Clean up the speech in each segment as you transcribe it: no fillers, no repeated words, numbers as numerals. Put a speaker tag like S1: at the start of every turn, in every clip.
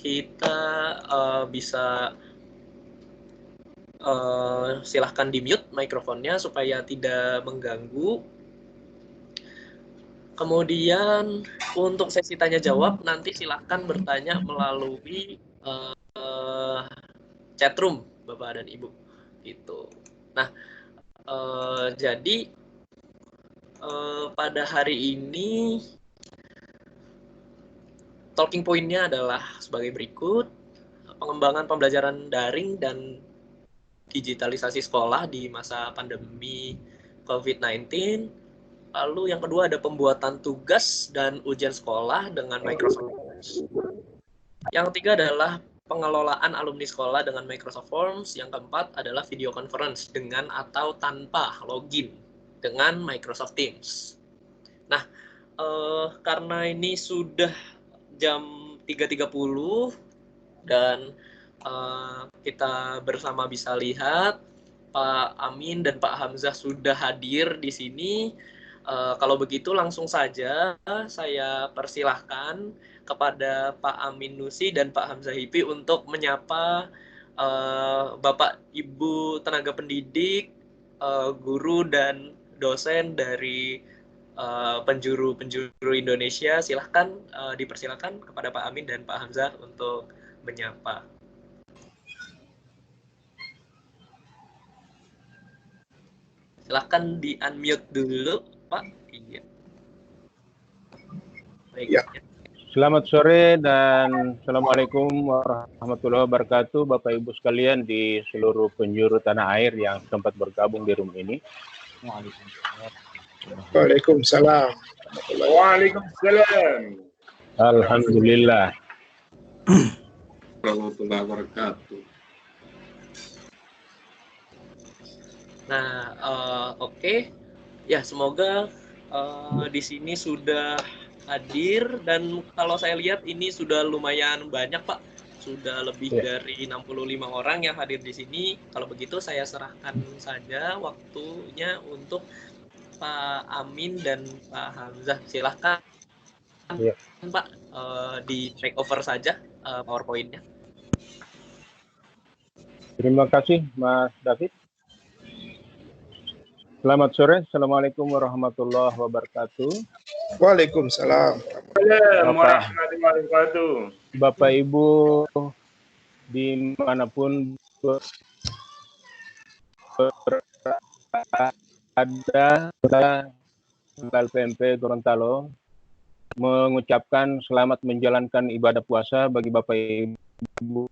S1: kita bisa silahkan di-mute mikrofonnya supaya tidak mengganggu. Kemudian untuk sesi tanya jawab nanti silahkan bertanya melalui chatroom Bapak dan Ibu gitu. Nah, jadi pada hari ini talking point-nya adalah sebagai berikut: pengembangan pembelajaran daring dan digitalisasi sekolah di masa pandemi COVID-19. Lalu yang kedua ada pembuatan tugas dan ujian sekolah dengan Microsoft Forms. Yang ketiga adalah pengelolaan alumni sekolah dengan Microsoft Forms. Yang keempat adalah video conference dengan atau tanpa login dengan Microsoft Teams. Nah, karena ini sudah jam 3.30 dan kita bersama bisa lihat Pak Amin dan Pak Hamzah sudah hadir di sini. Kalau begitu langsung saja saya persilahkan kepada Pak Amin Nusi dan Pak Hamzah Hipi untuk menyapa Bapak Ibu tenaga pendidik, guru dan dosen dari penjuru Indonesia. Silahkan dipersilakan kepada Pak Amin dan Pak Hamzah untuk menyapa. Silahkan di-unmute dulu, Pak. Iya. Baik.
S2: Ya. Selamat sore dan Assalamualaikum warahmatullahi wabarakatuh Bapak Ibu sekalian di seluruh penjuru tanah air yang sempat bergabung di room ini.
S3: Waalaikumsalam.
S4: Waalaikumsalam.
S2: Alhamdulillah.
S4: Warahmatullahi wabarakatuh.
S1: Nah, oke. Ya, semoga di sini sudah hadir dan kalau saya lihat ini sudah lumayan banyak, Pak. Sudah lebih dari 65 orang yang hadir di sini. Kalau begitu saya serahkan saja waktunya untuk Pak Amin dan Pak Hamzah. Silahkan, Pak, di take over saja PowerPoint-nya.
S2: Terima kasih, Mas David. Selamat sore. Assalamualaikum warahmatullahi wabarakatuh.
S3: Waalaikumsalam.
S4: Warahmatullahi wabarakatuh.
S2: Bapak Ibu dimanapun berada, LPMP Gorontalo mengucapkan selamat menjalankan ibadah puasa bagi Bapak Ibu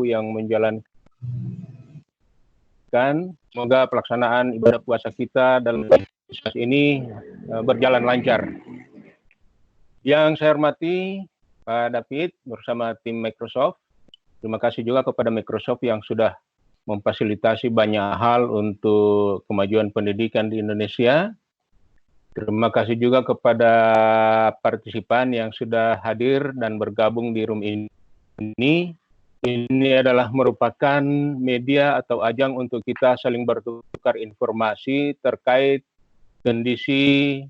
S2: yang menjalankan. Semoga pelaksanaan ibadah puasa kita dalam ini berjalan lancar. Yang saya hormati Pak David bersama tim Microsoft. Terima kasih juga kepada Microsoft yang sudah memfasilitasi banyak hal untuk kemajuan pendidikan di Indonesia. Terima kasih juga kepada partisipan yang sudah hadir dan bergabung di room ini. Ini adalah merupakan media atau ajang untuk kita saling bertukar informasi terkait kondisi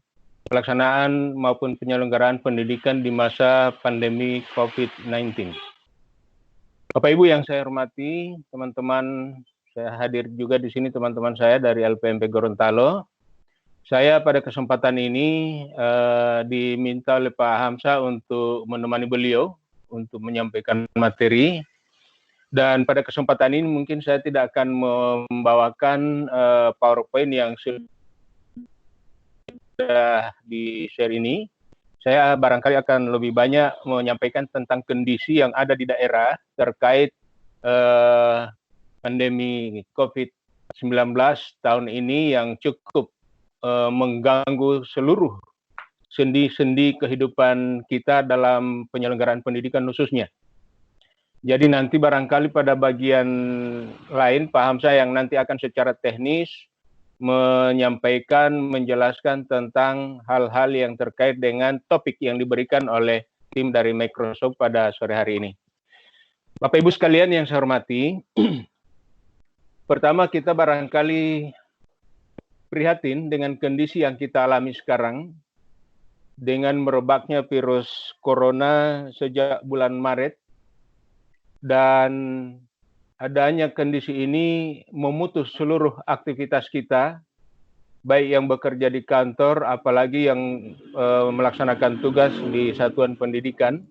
S2: pelaksanaan maupun penyelenggaraan pendidikan di masa pandemi COVID-19. Bapak Ibu yang saya hormati, teman-teman, saya hadir juga di sini teman-teman saya dari LPMP Gorontalo. Saya pada kesempatan ini diminta oleh Pak Hamzah untuk menemani beliau untuk menyampaikan materi. Dan pada kesempatan ini mungkin saya tidak akan membawakan PowerPoint yang sudah di-share ini. Saya barangkali akan lebih banyak menyampaikan tentang kondisi yang ada di daerah terkait pandemi COVID-19 tahun ini yang cukup mengganggu seluruh sendi-sendi kehidupan kita dalam penyelenggaraan pendidikan khususnya. Jadi nanti barangkali pada bagian lain Pak Hamzah yang nanti akan secara teknis menyampaikan, menjelaskan tentang hal-hal yang terkait dengan topik yang diberikan oleh tim dari Microsoft pada sore hari ini. Bapak Ibu sekalian yang saya hormati, pertama kita barangkali prihatin dengan kondisi yang kita alami sekarang, dengan merebaknya virus corona sejak bulan Maret, dan adanya kondisi ini memutus seluruh aktivitas kita, baik yang bekerja di kantor, apalagi yang melaksanakan tugas di satuan pendidikan.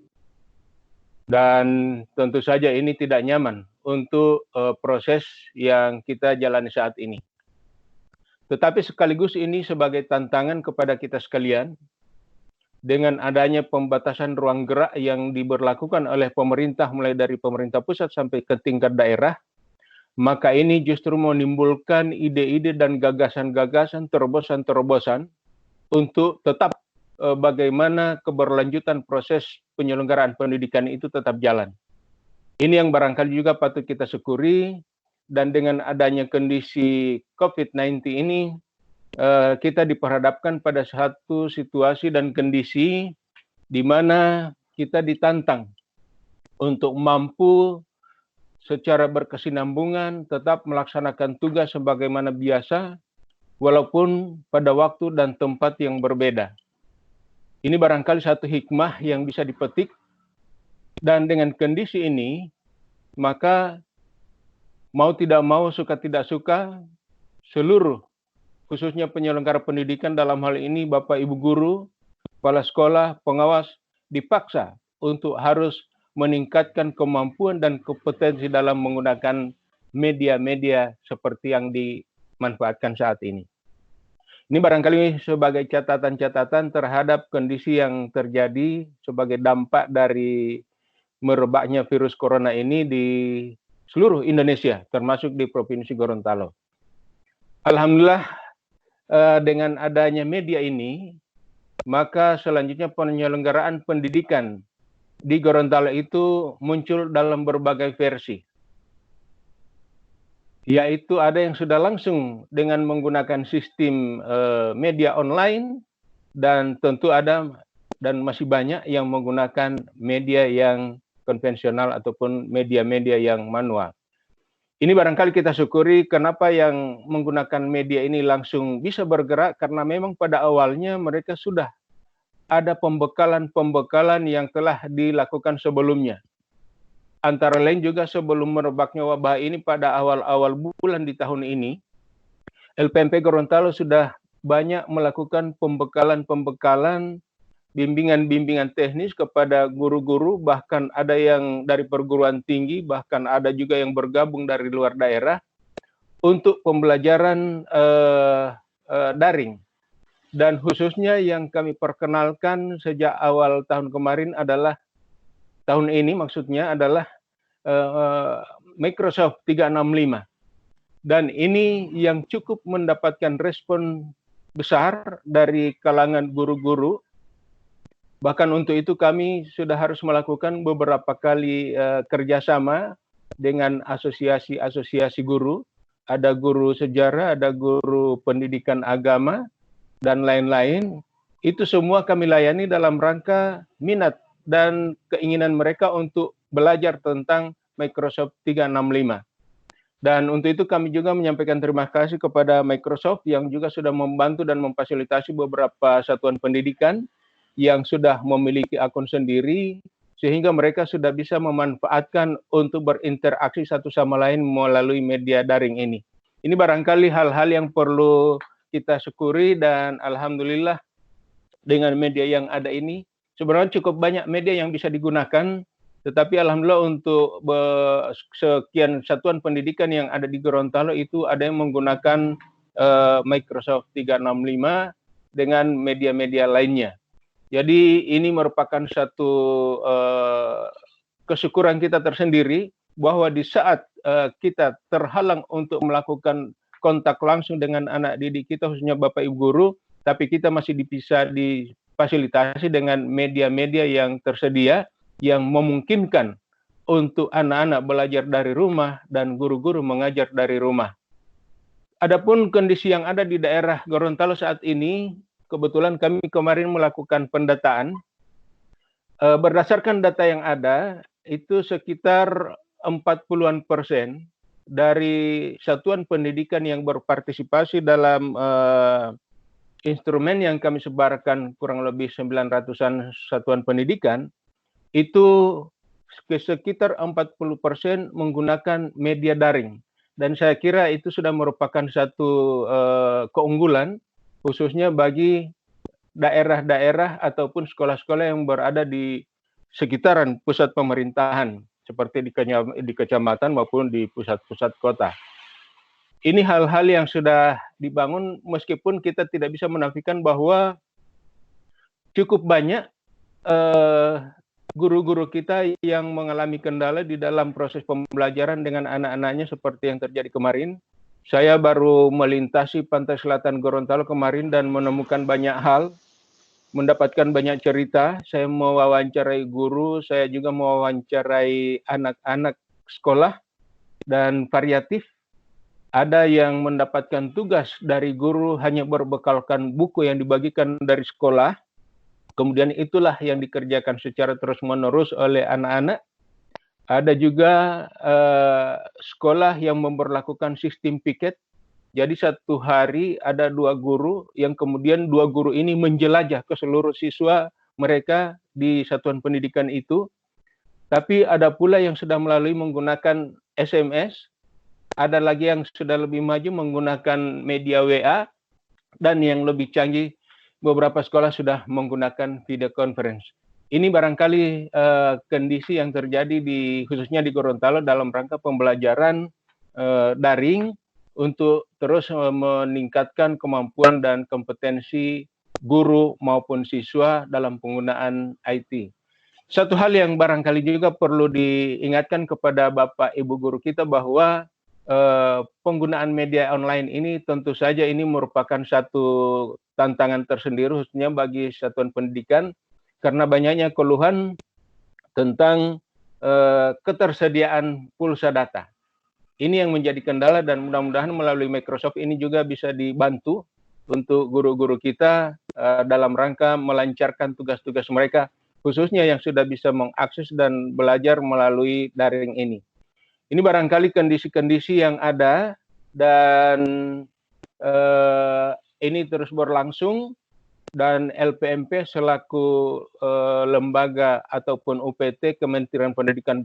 S2: Dan tentu saja ini tidak nyaman untuk proses yang kita jalani saat ini. Tetapi sekaligus ini sebagai tantangan kepada kita sekalian, dengan adanya pembatasan ruang gerak yang diberlakukan oleh pemerintah mulai dari pemerintah pusat sampai ke tingkat daerah, maka ini justru menimbulkan ide-ide dan gagasan-gagasan, terobosan-terobosan untuk tetap bagaimana keberlanjutan proses penyelenggaraan pendidikan itu tetap jalan. Ini yang barangkali juga patut kita syukuri, dan dengan adanya kondisi COVID-19 ini, kita diperhadapkan pada satu situasi dan kondisi di mana kita ditantang untuk mampu secara berkesinambungan tetap melaksanakan tugas sebagaimana biasa, walaupun pada waktu dan tempat yang berbeda. Ini barangkali satu hikmah yang bisa dipetik, dan dengan kondisi ini, maka mau tidak mau, suka tidak suka, seluruh khususnya penyelenggara pendidikan, dalam hal ini Bapak Ibu guru, kepala sekolah, pengawas, dipaksa untuk harus meningkatkan kemampuan dan kompetensi dalam menggunakan media-media seperti yang dimanfaatkan saat ini. Ini barangkali sebagai catatan-catatan terhadap kondisi yang terjadi sebagai dampak dari merebaknya virus corona ini di seluruh Indonesia, termasuk di Provinsi Gorontalo. Alhamdulillah, dengan adanya media ini, maka selanjutnya penyelenggaraan pendidikan di Gorontalo itu muncul dalam berbagai versi. Yaitu ada yang sudah langsung dengan menggunakan sistem media online, dan tentu ada dan masih banyak yang menggunakan media yang konvensional ataupun media-media yang manual. Ini barangkali kita syukuri kenapa yang menggunakan media ini langsung bisa bergerak, karena memang pada awalnya mereka sudah ada pembekalan-pembekalan yang telah dilakukan sebelumnya. Antara lain juga sebelum merebaknya wabah ini pada awal-awal bulan di tahun ini, LPMP Gorontalo sudah banyak melakukan pembekalan-pembekalan, bimbingan-bimbingan teknis kepada guru-guru, bahkan ada yang dari perguruan tinggi, bahkan ada juga yang bergabung dari luar daerah untuk pembelajaran daring. Dan khususnya yang kami perkenalkan sejak awal tahun kemarin adalah, tahun ini maksudnya adalah Microsoft 365. Dan ini yang cukup mendapatkan respon besar dari kalangan guru-guru. Bahkan untuk itu kami sudah harus melakukan beberapa kali kerjasama dengan asosiasi-asosiasi guru. Ada guru sejarah, ada guru pendidikan agama, dan lain-lain. Itu semua kami layani dalam rangka minat dan keinginan mereka untuk belajar tentang Microsoft 365. Dan untuk itu kami juga menyampaikan terima kasih kepada Microsoft yang juga sudah membantu dan memfasilitasi beberapa satuan pendidikan yang sudah memiliki akun sendiri, sehingga mereka sudah bisa memanfaatkan untuk berinteraksi satu sama lain melalui media daring ini. Ini barangkali hal-hal yang perlu kita syukuri, dan alhamdulillah dengan media yang ada ini, sebenarnya cukup banyak media yang bisa digunakan, tetapi alhamdulillah untuk sekian satuan pendidikan yang ada di Gorontalo itu ada yang menggunakan Microsoft 365 dengan media-media lainnya. Jadi ini merupakan satu kesyukuran kita tersendiri, bahwa di saat kita terhalang untuk melakukan kontak langsung dengan anak didik kita, khususnya Bapak Ibu guru, tapi kita masih bisa difasilitasi dengan media-media yang tersedia, yang memungkinkan untuk anak-anak belajar dari rumah dan guru-guru mengajar dari rumah. Adapun kondisi yang ada di daerah Gorontalo saat ini, kebetulan kami kemarin melakukan pendataan. Berdasarkan data yang ada, itu sekitar 40% dari satuan pendidikan yang berpartisipasi dalam instrumen yang kami sebarkan kurang lebih 900-an satuan pendidikan, itu sekitar 40% menggunakan media daring. Dan saya kira itu sudah merupakan satu keunggulan, khususnya bagi daerah-daerah ataupun sekolah-sekolah yang berada di sekitaran pusat pemerintahan, seperti di kecamatan maupun di pusat-pusat kota. Ini hal-hal yang sudah dibangun meskipun kita tidak bisa menafikan bahwa cukup banyak guru-guru kita yang mengalami kendala di dalam proses pembelajaran dengan anak-anaknya seperti yang terjadi kemarin. Saya baru melintasi pantai selatan Gorontalo kemarin dan menemukan banyak hal, mendapatkan banyak cerita. Saya mewawancarai guru, saya juga mewawancarai anak-anak sekolah dan variatif. Ada yang mendapatkan tugas dari guru hanya berbekalkan buku yang dibagikan dari sekolah. Kemudian itulah yang dikerjakan secara terus-menerus oleh anak-anak. Ada juga sekolah yang memberlakukan sistem piket. Jadi satu hari ada 2 guru yang kemudian 2 guru ini menjelajah ke seluruh siswa mereka di satuan pendidikan itu. Tapi ada pula yang sudah melalui menggunakan SMS. Ada lagi yang sudah lebih maju menggunakan media WA, dan yang lebih canggih beberapa sekolah sudah menggunakan video conference. Ini barangkali kondisi yang terjadi khususnya di Gorontalo dalam rangka pembelajaran daring untuk terus meningkatkan kemampuan dan kompetensi guru maupun siswa dalam penggunaan IT. Satu hal yang barangkali juga perlu diingatkan kepada Bapak Ibu guru kita bahwa penggunaan media online ini tentu saja ini merupakan satu tantangan tersendiri khususnya bagi satuan pendidikan karena banyaknya keluhan tentang ketersediaan pulsa data. Ini yang menjadi kendala dan mudah-mudahan melalui Microsoft ini juga bisa dibantu untuk guru-guru kita dalam rangka melancarkan tugas-tugas mereka khususnya yang sudah bisa mengakses dan belajar melalui daring ini. Ini barangkali kondisi-kondisi yang ada dan ini terus berlangsung dan LPMP selaku lembaga ataupun UPT Kementerian Pendidikan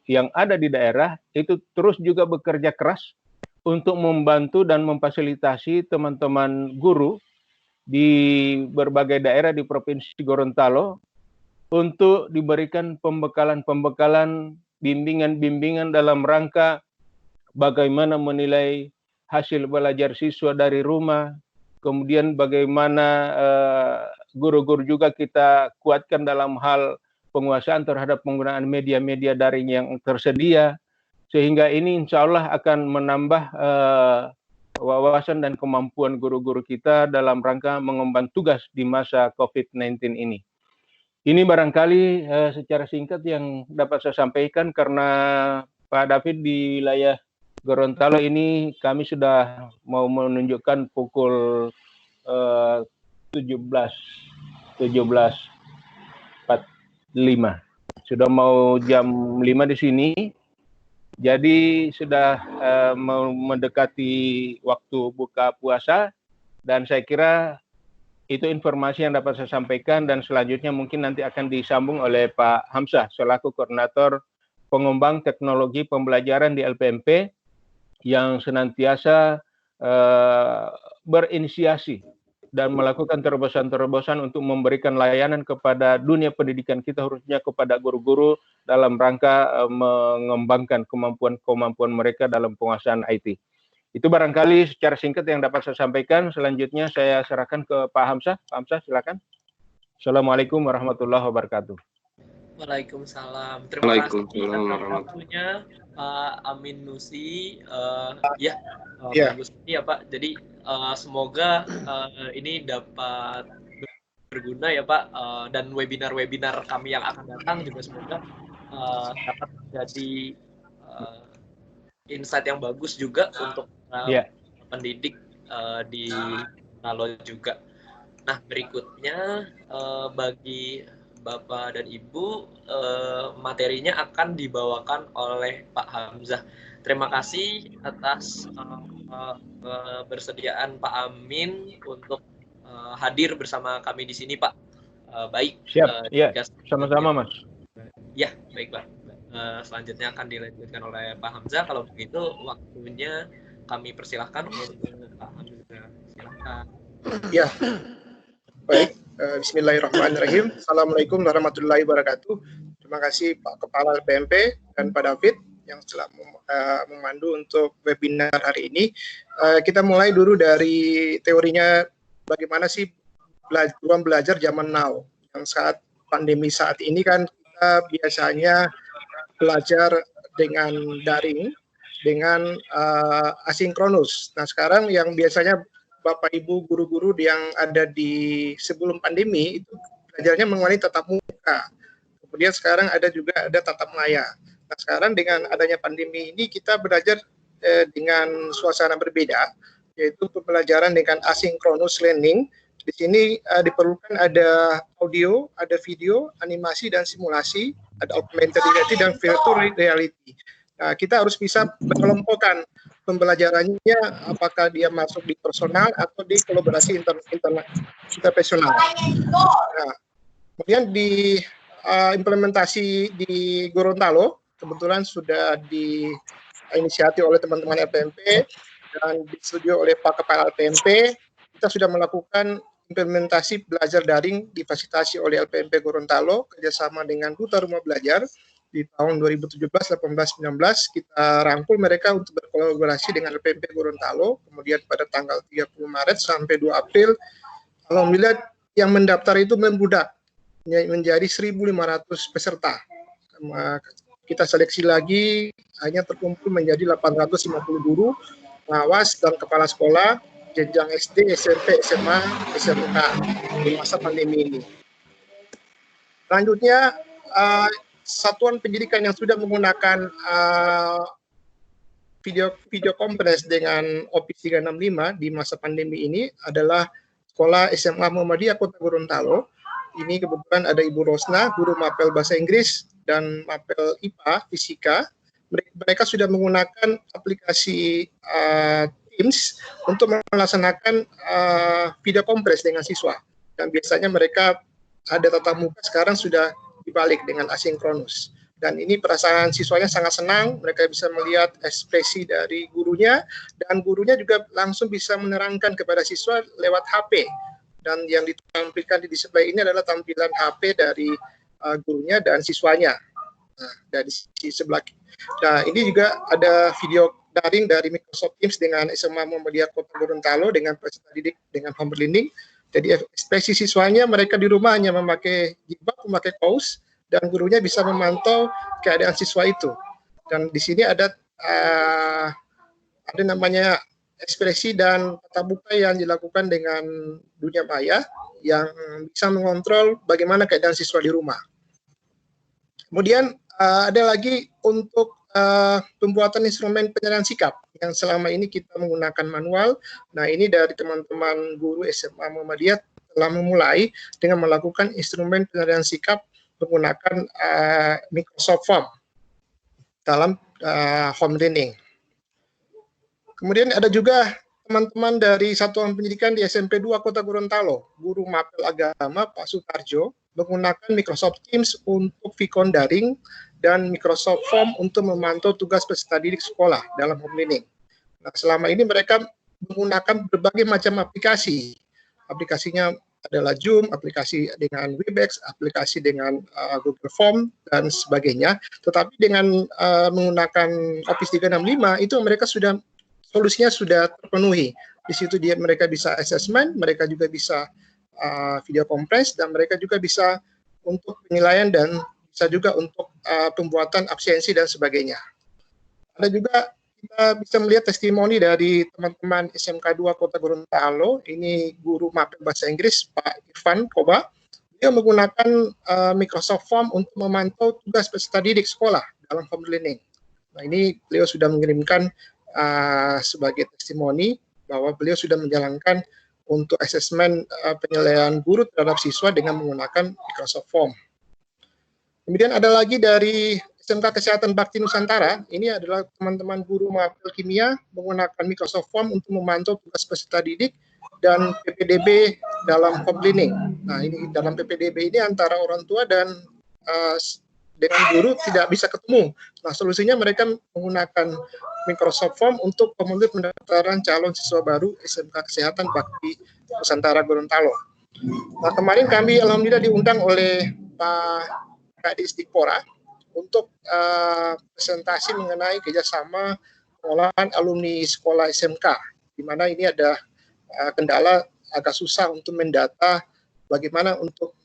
S2: yang ada di daerah itu terus juga bekerja keras untuk membantu dan memfasilitasi teman-teman guru di berbagai daerah di Provinsi Gorontalo untuk diberikan pembekalan-pembekalan bimbingan-bimbingan dalam rangka bagaimana menilai hasil belajar siswa dari rumah, kemudian bagaimana guru-guru juga kita kuatkan dalam hal penguasaan terhadap penggunaan media-media daring yang tersedia, sehingga ini insya Allah akan menambah wawasan dan kemampuan guru-guru kita dalam rangka mengemban tugas di masa COVID-19 ini. Ini barangkali secara singkat yang dapat saya sampaikan karena Pak David di wilayah Gorontalo ini kami sudah mau menunjukkan pukul 17.45. Sudah mau jam 5 di sini. Jadi sudah mau mendekati waktu buka puasa dan saya kira itu informasi yang dapat saya sampaikan dan selanjutnya mungkin nanti akan disambung oleh Pak Hamzah selaku koordinator pengembang teknologi pembelajaran di LPMP yang senantiasa berinisiasi dan melakukan terobosan-terobosan untuk memberikan layanan kepada dunia pendidikan kita khususnya kepada guru-guru dalam rangka mengembangkan kemampuan-kemampuan mereka dalam penguasaan IT. Itu barangkali secara singkat yang dapat saya sampaikan. Selanjutnya saya serahkan ke Pak Hamzah. Pak Hamzah, silakan. Assalamualaikum warahmatullahi wabarakatuh.
S1: Waalaikumsalam. Terima kasih atas waktunya Pak Amin Nusi. Bagus ya Pak. Jadi semoga ini dapat berguna ya Pak. Dan webinar-webinar kami yang akan datang juga semoga dapat menjadi insight yang bagus juga untuk pendidik di Nalo juga. Nah, berikutnya bagi Bapak dan Ibu materinya akan dibawakan oleh Pak Hamzah. Terima kasih atas bersediaan Pak Amin untuk hadir bersama kami di sini, Pak. Baik.
S2: Siap. Iya, sama-sama, Mas.
S1: Ya, baik, Pak. Selanjutnya akan dilanjutkan oleh Pak Hamzah. Kalau begitu, waktunya kami persilahkan untuk Pak Hamzah. Silakan.
S3: Ya, baik. Bismillahirrahmanirrahim. Assalamualaikum warahmatullahi wabarakatuh. Terima kasih Pak Kepala LPMP dan Pak David yang telah memandu untuk webinar hari ini. Kita mulai dulu dari teorinya bagaimana sih ruang belajar zaman now. Yang saat pandemi saat ini kan kita biasanya belajar dengan daring, dengan asinkronus. Nah sekarang yang biasanya Bapak Ibu guru-guru yang ada di sebelum pandemi itu belajarnya mengenai tatap muka. Kemudian sekarang ada tatap maya. Nah sekarang dengan adanya pandemi ini kita belajar dengan suasana berbeda, yaitu pembelajaran dengan asynchronous learning. Di sini diperlukan ada audio, ada video, animasi dan simulasi, ada augmented reality dan virtual reality. Nah, kita harus bisa mengelompokkan pembelajarannya, apakah dia masuk di personal atau di kolaborasi interpersonal. Nah, kemudian di implementasi di Gorontalo, kebetulan sudah diinisiasi oleh teman-teman LPMP dan disetujui oleh Pak Kepala LPMP, kita sudah melakukan implementasi belajar daring difasilitasi oleh LPMP Gorontalo kerjasama dengan Duta Rumah Belajar. Di tahun 2017, 18, 19 kita rangkul mereka untuk berkolaborasi dengan LPMP Gorontalo. Kemudian pada tanggal 30 Maret sampai 2 April, alhamdulillah yang mendaftar itu membludak menjadi 1.500 peserta. Kita seleksi lagi, hanya terkumpul menjadi 850 guru, pengawas dan kepala sekolah jenjang SD, SMP, SMA, SMK di masa pandemi ini. Selanjutnya, satuan pendidikan yang sudah menggunakan video conference dengan Office 365 di masa pandemi ini adalah Sekolah SMA Muhammadiyah Kota Gorontalo. Ini kebetulan ada Ibu Rosna, guru mapel bahasa Inggris dan mapel IPA, fisika. Mereka sudah menggunakan aplikasi Teams untuk melaksanakan video conference dengan siswa. Dan biasanya mereka ada tatap muka, sekarang sudah dibalik dengan asinkronus. Dan ini perasaan siswanya sangat senang, mereka bisa melihat ekspresi dari gurunya, dan gurunya juga langsung bisa menerangkan kepada siswa lewat HP. Dan yang ditampilkan di display ini adalah tampilan HP dari gurunya dan siswanya. Nah, dari sisi sebelah. Nah, ini juga ada video daring dari Microsoft Teams dengan SMA Muhammadiyah Kota Gorontalo dengan peserta didik dengan home learning. Jadi ekspresi siswanya mereka di rumah hanya memakai jilbab, memakai kaos, dan gurunya bisa memantau keadaan siswa itu. Dan di sini ada namanya ekspresi dan tatap muka yang dilakukan dengan dunia maya yang bisa mengontrol bagaimana keadaan siswa di rumah. Kemudian ada lagi untuk pembuatan instrumen penyerahan sikap yang selama ini kita menggunakan manual. Nah, ini dari teman-teman guru SMA Muhammadiyah telah memulai dengan melakukan instrumen penyerahan sikap menggunakan Microsoft Form dalam home learning. Kemudian ada juga teman-teman dari Satuan Pendidikan di SMP 2 Kota Gorontalo, guru mapel agama Pak Sutarjo, menggunakan Microsoft Teams untuk Vicon daring dan Microsoft Form untuk memantau tugas peserta didik sekolah dalam home learning. Nah, selama ini mereka menggunakan berbagai macam aplikasi. Aplikasinya adalah Zoom, aplikasi dengan Webex, aplikasi dengan Google Form, dan sebagainya. Tetapi dengan menggunakan Office 365, itu mereka solusinya sudah terpenuhi. Di situ mereka bisa assessment, mereka juga bisa video conference, dan mereka juga bisa untuk penilaian dan bisa juga untuk pembuatan absensi dan sebagainya. Ada juga kita bisa melihat testimoni dari teman-teman SMK 2 Kota Gorontalo. Ini guru mapel bahasa Inggris Pak Irfan Koba. Dia menggunakan Microsoft Form untuk memantau tugas peserta didik sekolah dalam home learning. Nah, ini beliau sudah mengirimkan sebagai testimoni bahwa beliau sudah menjalankan untuk asesmen penilaian guru terhadap siswa dengan menggunakan Microsoft Form. Kemudian ada lagi dari SMK Kesehatan Bakti Nusantara, ini adalah teman-teman guru mapel kimia menggunakan Microsoft Form untuk memantau tugas peserta didik dan PPDB dalam homeschooling. Nah, ini dalam PPDB ini antara orang tua dan dengan guru tidak bisa ketemu. Nah, solusinya mereka menggunakan Microsoft Form untuk pemulut pendaftaran calon siswa baru SMK Kesehatan Bakti Nusantara Gorontalo. Nah, kemarin kami alhamdulillah diundang oleh Pak Kadis Dikpora untuk presentasi mengenai kerjasama pengolahan alumni sekolah SMK, di mana ini ada kendala agak susah untuk mendata bagaimana untuk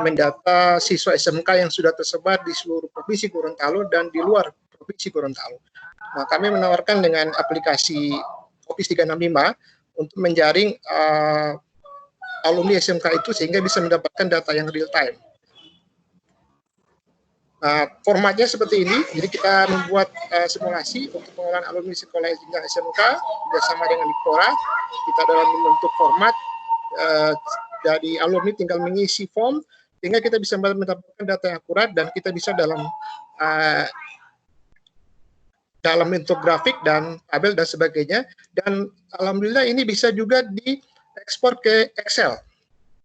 S3: mendata siswa SMK yang sudah tersebar di seluruh provinsi Gorontalo dan di luar provinsi Gorontalo. Nah, kami menawarkan dengan aplikasi Office 365 untuk menjaring alumni SMK itu sehingga bisa mendapatkan data yang real time. Nah, formatnya seperti ini, jadi kita membuat simulasi untuk pengolahan alumni sekolah SMK bersama dengan Dikpora. Kita dalam bentuk format, dari alumni tinggal mengisi form, sehingga kita bisa mendapatkan data yang akurat dan kita bisa dalam bentuk grafik dan tabel dan sebagainya. Dan alhamdulillah ini bisa juga diekspor ke Excel.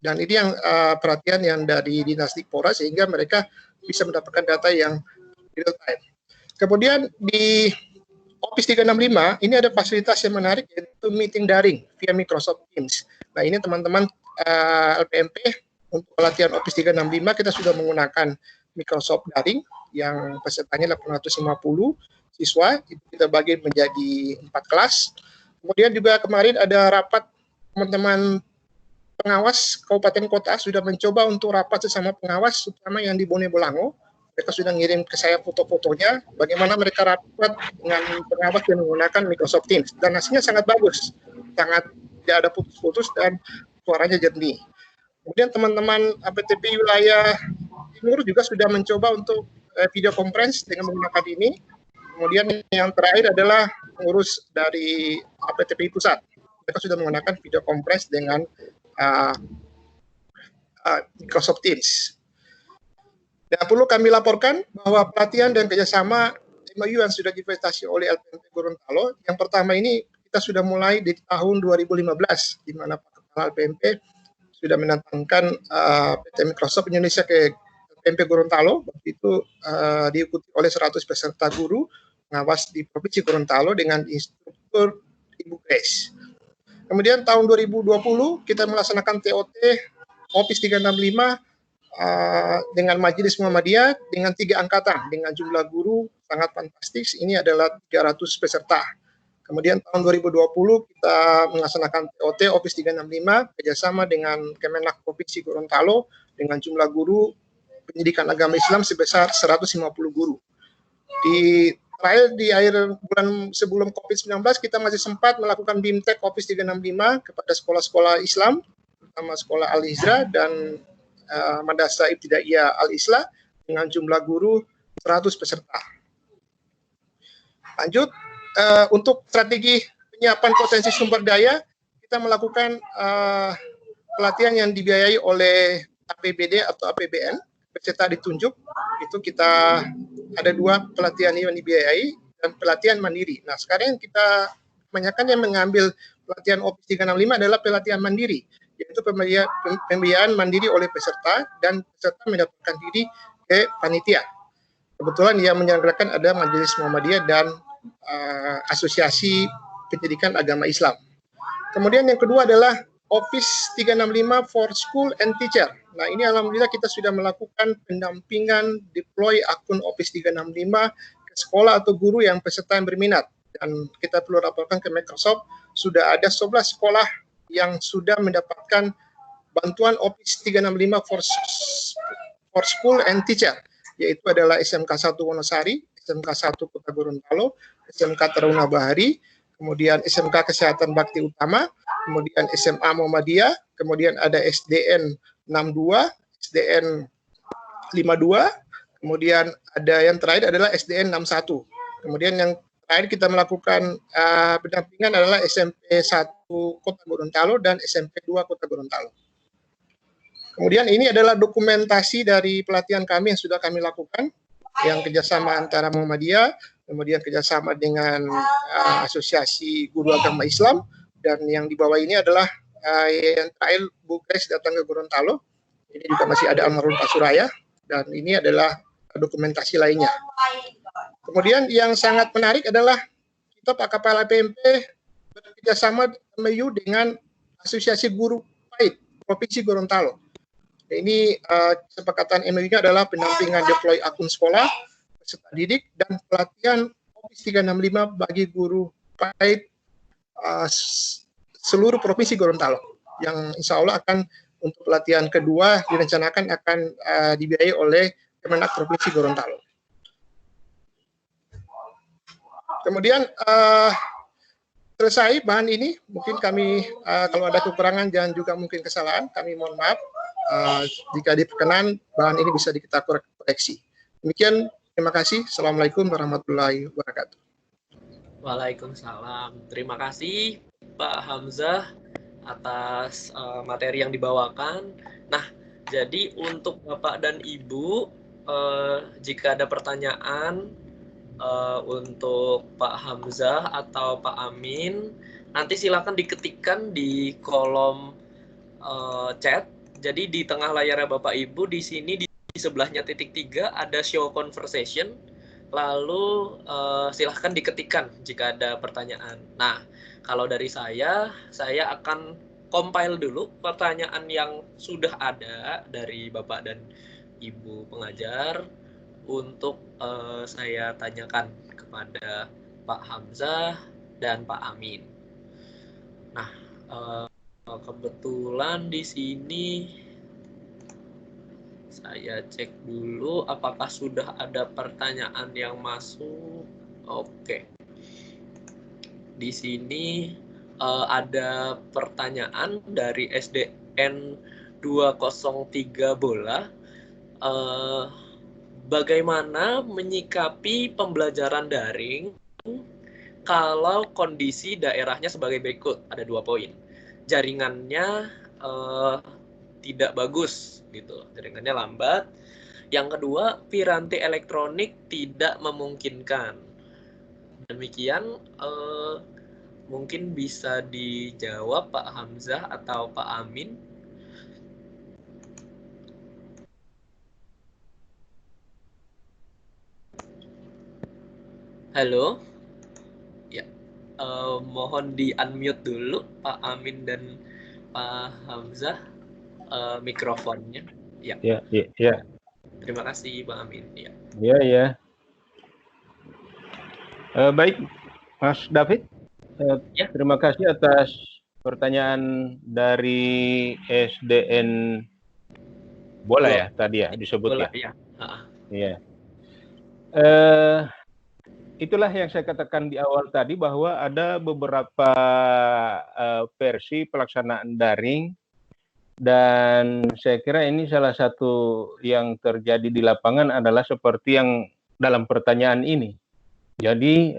S3: Dan ini yang perhatian yang dari Dinas Dikpora sehingga mereka bisa mendapatkan data yang real time. Kemudian di Office 365 ini ada fasilitas yang menarik yaitu meeting daring via Microsoft Teams. Nah, ini teman-teman LPMP untuk pelatihan Office 365 kita sudah menggunakan Microsoft daring yang pesertanya 850 siswa, itu kita bagi menjadi 4 kelas. Kemudian juga kemarin ada rapat teman-teman pengawas kabupaten kota sudah mencoba untuk rapat sesama pengawas, terutama yang di Bone Bolango. Mereka sudah ngirim ke saya foto-fotonya, bagaimana mereka rapat dengan pengawas yang menggunakan Microsoft Teams. Dan hasilnya sangat bagus, sangat tidak ada putus-putus dan suaranya jernih. Kemudian teman-teman APTP wilayah Timur juga sudah mencoba untuk video conference dengan menggunakan ini. Kemudian yang terakhir adalah pengurus dari APTP Pusat. Mereka sudah menggunakan video conference dengan Microsoft Teams. Dan perlu kami laporkan bahwa pelatihan dan kerjasama MOU yang sudah divestasi oleh LPMP Gorontalo, yang pertama ini kita sudah mulai di tahun 2015, di mana Pak Kepala LPMP sudah mendatangkan PT Microsoft Indonesia ke LPMP Gorontalo. Waktu itu diikuti oleh 100 peserta guru pengawas di Provinsi Gorontalo dengan instruktur Ibu Grace. Kemudian tahun 2020 kita melaksanakan TOT Office 365 dengan Majelis Muhammadiyah dengan 3 angkatan dengan jumlah guru sangat fantastis. Ini adalah 300 peserta. Kemudian tahun 2020 kita melaksanakan TOT Office 365 kerjasama dengan Kemenak Provinsi Gorontalo dengan jumlah guru pendidikan agama Islam sebesar 150 guru. Terakhir di akhir bulan sebelum COVID-19 kita masih sempat melakukan BIMTEK Office 365 kepada sekolah-sekolah Islam, terutama sekolah Al-Hijrah dan Madrasah Ibtidaiyah Al-Islah dengan jumlah guru 100 peserta. Lanjut, untuk strategi penyiapan potensi sumber daya, kita melakukan pelatihan yang dibiayai oleh APBD atau APBN, peserta ditunjuk, itu kita ada 2 pelatihan yang dibiayai dan pelatihan mandiri. Nah, sekarang kita kebanyakan yang mengambil pelatihan Office 365 adalah pelatihan mandiri, yaitu pembiayaan mandiri oleh peserta dan peserta mendaftarkan diri ke panitia. Kebetulan yang menyelenggarakan ada Majelis Muhammadiyah dan Asosiasi Pendidikan Agama Islam. Kemudian yang kedua adalah Office 365 for School and Teacher. Nah, ini alhamdulillah kita sudah melakukan pendampingan deploy akun Office 365 ke sekolah atau guru yang peserta yang berminat. Dan kita perlu laporkan ke Microsoft, sudah ada 11 sekolah yang sudah mendapatkan bantuan Office 365 for School and Teacher, yaitu adalah SMK 1 Wonosari, SMK 1 Kota Gorontalo, SMK Taruna Bahari, kemudian SMK Kesehatan Bakti Utama, kemudian SMA Muhammadiyah, kemudian ada SDN 62, SDN 52, kemudian ada yang terakhir adalah SDN 61. Kemudian yang terakhir kita melakukan pendampingan adalah SMP 1 Kota Gorontalo dan SMP 2 Kota Gorontalo. Kemudian ini adalah dokumentasi dari pelatihan kami yang sudah kami lakukan, yang kerjasama antara Muhammadiyah, kemudian kerjasama dengan Asosiasi Guru Agama Islam, dan yang di bawah ini adalah yang terakhir Bu Grace datang ke Gorontalo. Ini juga masih ada almarhum Pak Suraya, dan ini adalah dokumentasi lainnya. Kemudian yang sangat menarik adalah kita Pak Kepala PMP bekerjasama MOU dengan Asosiasi Guru PAID Provinsi Gorontalo. Ini kesepakatan MOU-nya adalah pendampingan deploy akun sekolah, peserta didik, dan pelatihan Office 365 bagi guru PAID seluruh Provinsi Gorontalo, yang insya Allah akan untuk pelatihan kedua direncanakan akan dibiayai oleh Kemenak Provinsi Gorontalo. Kemudian selesai bahan ini, mungkin kami kalau ada kekurangan dan juga mungkin kesalahan, kami mohon maaf. Jika diperkenan, bahan ini bisa kita koreksi. Demikian, terima kasih. Assalamualaikum warahmatullahi wabarakatuh.
S1: Waalaikumsalam. Terima kasih Pak Hamzah atas materi yang dibawakan. Nah, jadi untuk Bapak dan Ibu, jika ada pertanyaan untuk Pak Hamzah atau Pak Amin, nanti silakan diketikkan di kolom chat. Jadi di tengah layarnya Bapak Ibu, di sini di sebelahnya titik 3 ada show conversation. Lalu silahkan diketikkan jika ada pertanyaan. Nah, kalau dari saya akan compile dulu pertanyaan yang sudah ada dari Bapak dan Ibu pengajar untuk saya tanyakan kepada Pak Hamzah dan Pak Amin. Nah, kebetulan di sini saya cek dulu apakah sudah ada pertanyaan yang masuk. Oke. Di sini ada pertanyaan dari SDN 203 Bola. Bagaimana menyikapi pembelajaran daring kalau kondisi daerahnya sebagai berikut? Ada 2 poin. Jaringannya tidak bagus, gitu. Jaringannya lambat. Yang kedua, piranti elektronik tidak memungkinkan. Demikian mungkin bisa dijawab Pak Hamzah atau Pak Amin. Halo? Ya, mohon di-unmute dulu Pak Amin dan Pak Hamzah mikrofonnya. Ya.
S2: Ya.
S1: Terima kasih Pak Amin. Ya.
S2: Ya. Baik, Mas David.
S1: Ya.
S2: Terima kasih atas pertanyaan dari SDN Bola ya tadi ya disebut
S1: Bola,
S2: ya.
S1: Iya.
S2: Itulah yang saya katakan di awal tadi bahwa ada beberapa versi pelaksanaan daring, dan saya kira ini salah satu yang terjadi di lapangan adalah seperti yang dalam pertanyaan ini. Jadi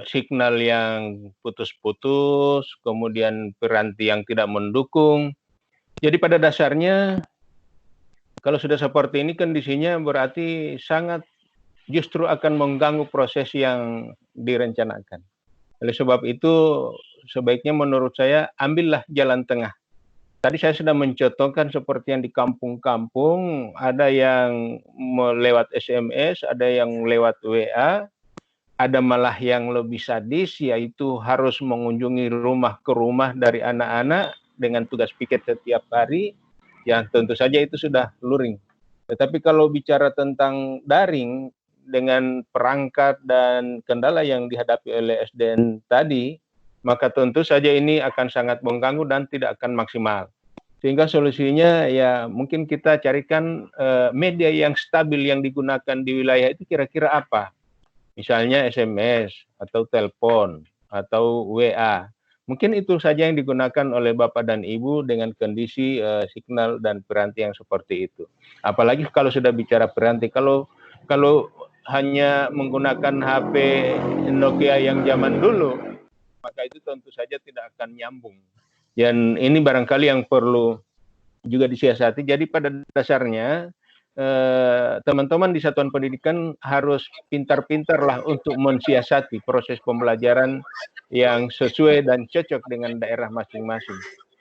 S2: signal yang putus-putus, kemudian piranti yang tidak mendukung. Jadi pada dasarnya kalau sudah seperti ini kondisinya berarti sangat justru akan mengganggu proses yang direncanakan. Oleh sebab itu sebaiknya menurut saya ambillah jalan tengah. Tadi saya sudah mencontohkan seperti yang di kampung-kampung, ada yang lewat SMS, ada yang lewat WA, ada malah yang lebih sadis, yaitu harus mengunjungi rumah ke rumah dari anak-anak dengan tugas piket setiap hari, yang tentu saja itu sudah luring. Tetapi kalau bicara tentang daring, dengan perangkat dan kendala yang dihadapi oleh SDN tadi, maka tentu saja ini akan sangat mengganggu dan tidak akan maksimal. Sehingga solusinya ya mungkin kita carikan media yang stabil yang digunakan di wilayah itu kira-kira apa. Misalnya SMS atau telepon atau WA. Mungkin itu saja yang digunakan oleh Bapak dan Ibu dengan kondisi signal dan piranti yang seperti itu. Apalagi kalau sudah bicara piranti, kalau hanya menggunakan HP Nokia yang zaman dulu, maka itu tentu saja tidak akan nyambung. Dan ini barangkali yang perlu juga disiasati. Jadi pada dasarnya teman-teman di satuan pendidikan harus pintar-pintarlah untuk mensiasati proses pembelajaran yang sesuai dan cocok dengan daerah masing-masing.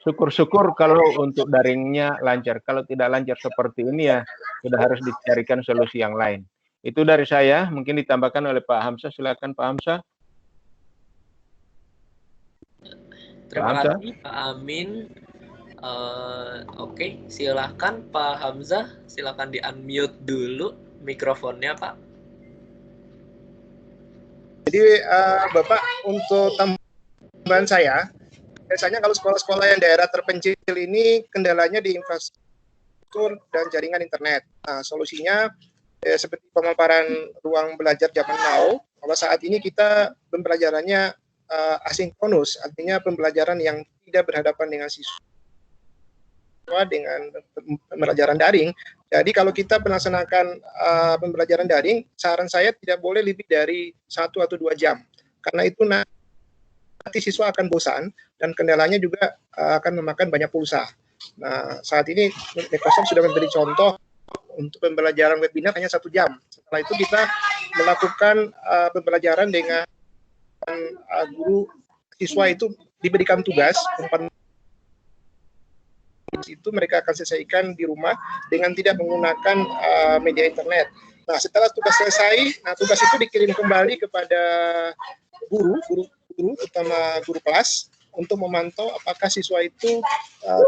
S2: syukur-syukur kalau untuk daringnya lancar. Kalau tidak lancar seperti ini ya sudah harus dicarikan solusi yang lain. Itu dari saya, mungkin ditambahkan oleh Pak Hamzah. Silakan Pak Hamzah.
S1: Terima kasih Pak Amin. Oke, silahkan Pak Hamzah, silahkan di-unmute dulu mikrofonnya Pak.
S3: Jadi Bapak, untuk tambahan saya, biasanya kalau sekolah-sekolah yang daerah terpencil ini kendalanya di infrastruktur dan jaringan internet. Nah, solusinya seperti pemaparan ruang belajar zaman now, bahwa saat ini kita pembelajarannya asinkronus, artinya pembelajaran yang tidak berhadapan dengan siswa dengan pembelajaran daring. Jadi kalau kita melaksanakan pembelajaran daring, saran saya tidak boleh lebih dari 1 atau 2 jam. Karena itu nanti siswa akan bosan dan kendalanya juga akan memakan banyak pulsa. Nah, saat ini Microsoft sudah memberi contoh untuk pembelajaran webinar hanya 1 jam. Setelah itu kita melakukan pembelajaran dengan guru, siswa itu diberikan tugas, itu mereka akan selesaikan di rumah dengan tidak menggunakan media internet. Nah, setelah tugas selesai, tugas itu dikirim kembali kepada guru, terutama guru kelas, untuk memantau apakah siswa itu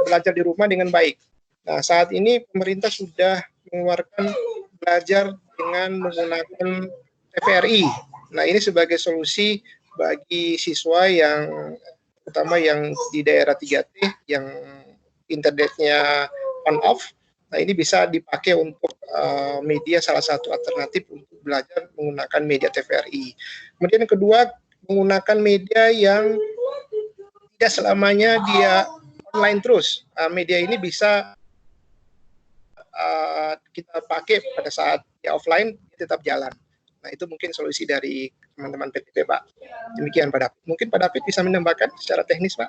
S3: belajar di rumah dengan baik. Nah, saat ini pemerintah sudah mengeluarkan belajar dengan menggunakan TVRI. Nah, ini sebagai solusi bagi siswa yang terutama yang di daerah 3T yang internetnya on off. Nah, ini bisa dipakai untuk media, salah satu alternatif untuk belajar menggunakan media TVRI. Kemudian yang kedua, menggunakan media yang tidak selamanya dia online terus. Media ini bisa kita pakai pada saat dia offline, dia tetap jalan. Nah, itu mungkin solusi dari teman-teman PTP, Pak. Demikian Pak David. Mungkin Pak David bisa menambahkan secara teknis, Pak.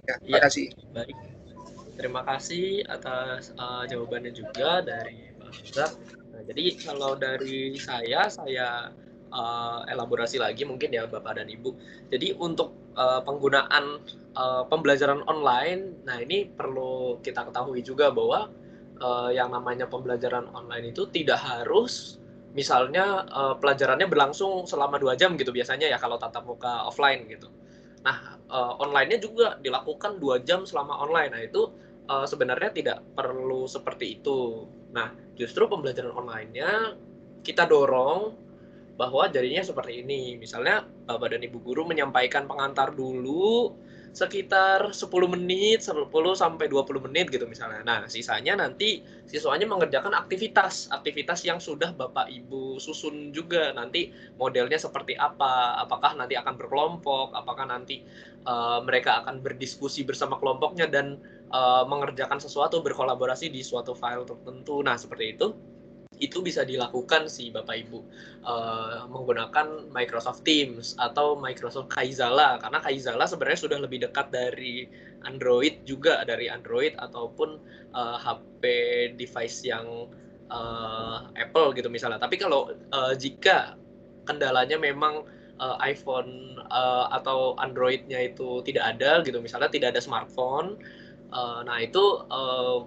S3: Ya, terima kasih.
S1: Baik. Terima kasih atas jawabannya juga dari Pak Hamzah. Nah, jadi kalau dari saya elaborasi lagi mungkin ya Bapak dan Ibu. Jadi untuk penggunaan pembelajaran online, nah ini perlu kita ketahui juga bahwa yang namanya pembelajaran online itu tidak harus misalnya pelajarannya berlangsung selama 2 jam gitu biasanya ya kalau tatap muka offline gitu. Nah, online-nya juga dilakukan 2 jam selama online. Nah, itu sebenarnya tidak perlu seperti itu. Nah, justru pembelajaran online-nya kita dorong bahwa jadinya seperti ini. Misalnya Bapak dan Ibu guru menyampaikan pengantar dulu sekitar 10 menit, 10 sampai 20 menit gitu misalnya. Nah, sisanya nanti siswanya mengerjakan aktivitas yang sudah Bapak Ibu susun juga. Nanti modelnya seperti apa? Apakah nanti akan berkelompok? Apakah nanti mereka akan berdiskusi bersama kelompoknya dan mengerjakan sesuatu, berkolaborasi di suatu file tertentu. Nah, seperti itu bisa dilakukan sih Bapak Ibu menggunakan Microsoft Teams atau Microsoft Kaizala, karena Kaizala sebenarnya sudah lebih dekat dari Android juga, dari Android ataupun HP device yang Apple gitu misalnya. Tapi kalau jika kendalanya memang iPhone atau Android-nya itu tidak ada gitu, misalnya tidak ada smartphone. Nah, itu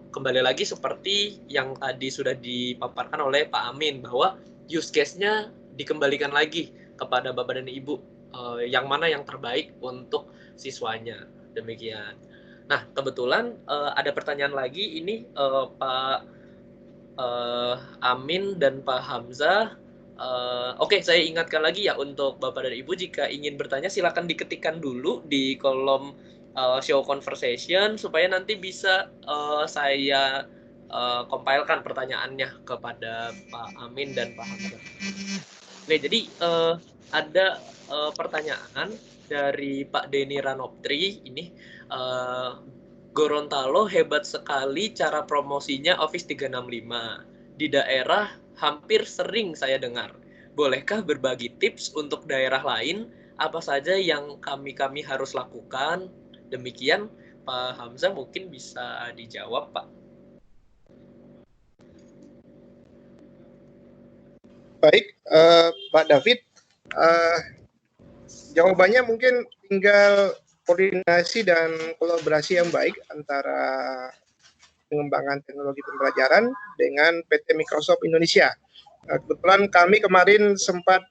S1: kembali lagi seperti yang tadi sudah dipaparkan oleh Pak Amin, bahwa use case-nya dikembalikan lagi kepada Bapak dan Ibu, yang mana yang terbaik untuk siswanya. Demikian. Nah, kebetulan ada pertanyaan lagi ini Pak Amin dan Pak Hamzah. Oke, saya ingatkan lagi ya untuk Bapak dan Ibu, jika ingin bertanya silakan diketikkan dulu di kolom show conversation supaya nanti bisa saya compile-kan pertanyaannya kepada Pak Amin dan Pak Hamzah. Oke, jadi ada pertanyaan dari Pak Denny Ranoptri ini. Gorontalo hebat sekali cara promosinya Office 365. Di daerah hampir sering saya dengar. Bolehkah berbagi tips untuk daerah lain? Apa saja yang kami harus lakukan? Demikian Pak Hamzah, mungkin bisa dijawab Pak.
S3: Baik, Pak David, jawabannya mungkin tinggal koordinasi dan kolaborasi yang baik antara pengembangan teknologi pembelajaran dengan PT Microsoft Indonesia. Kebetulan kami kemarin sempat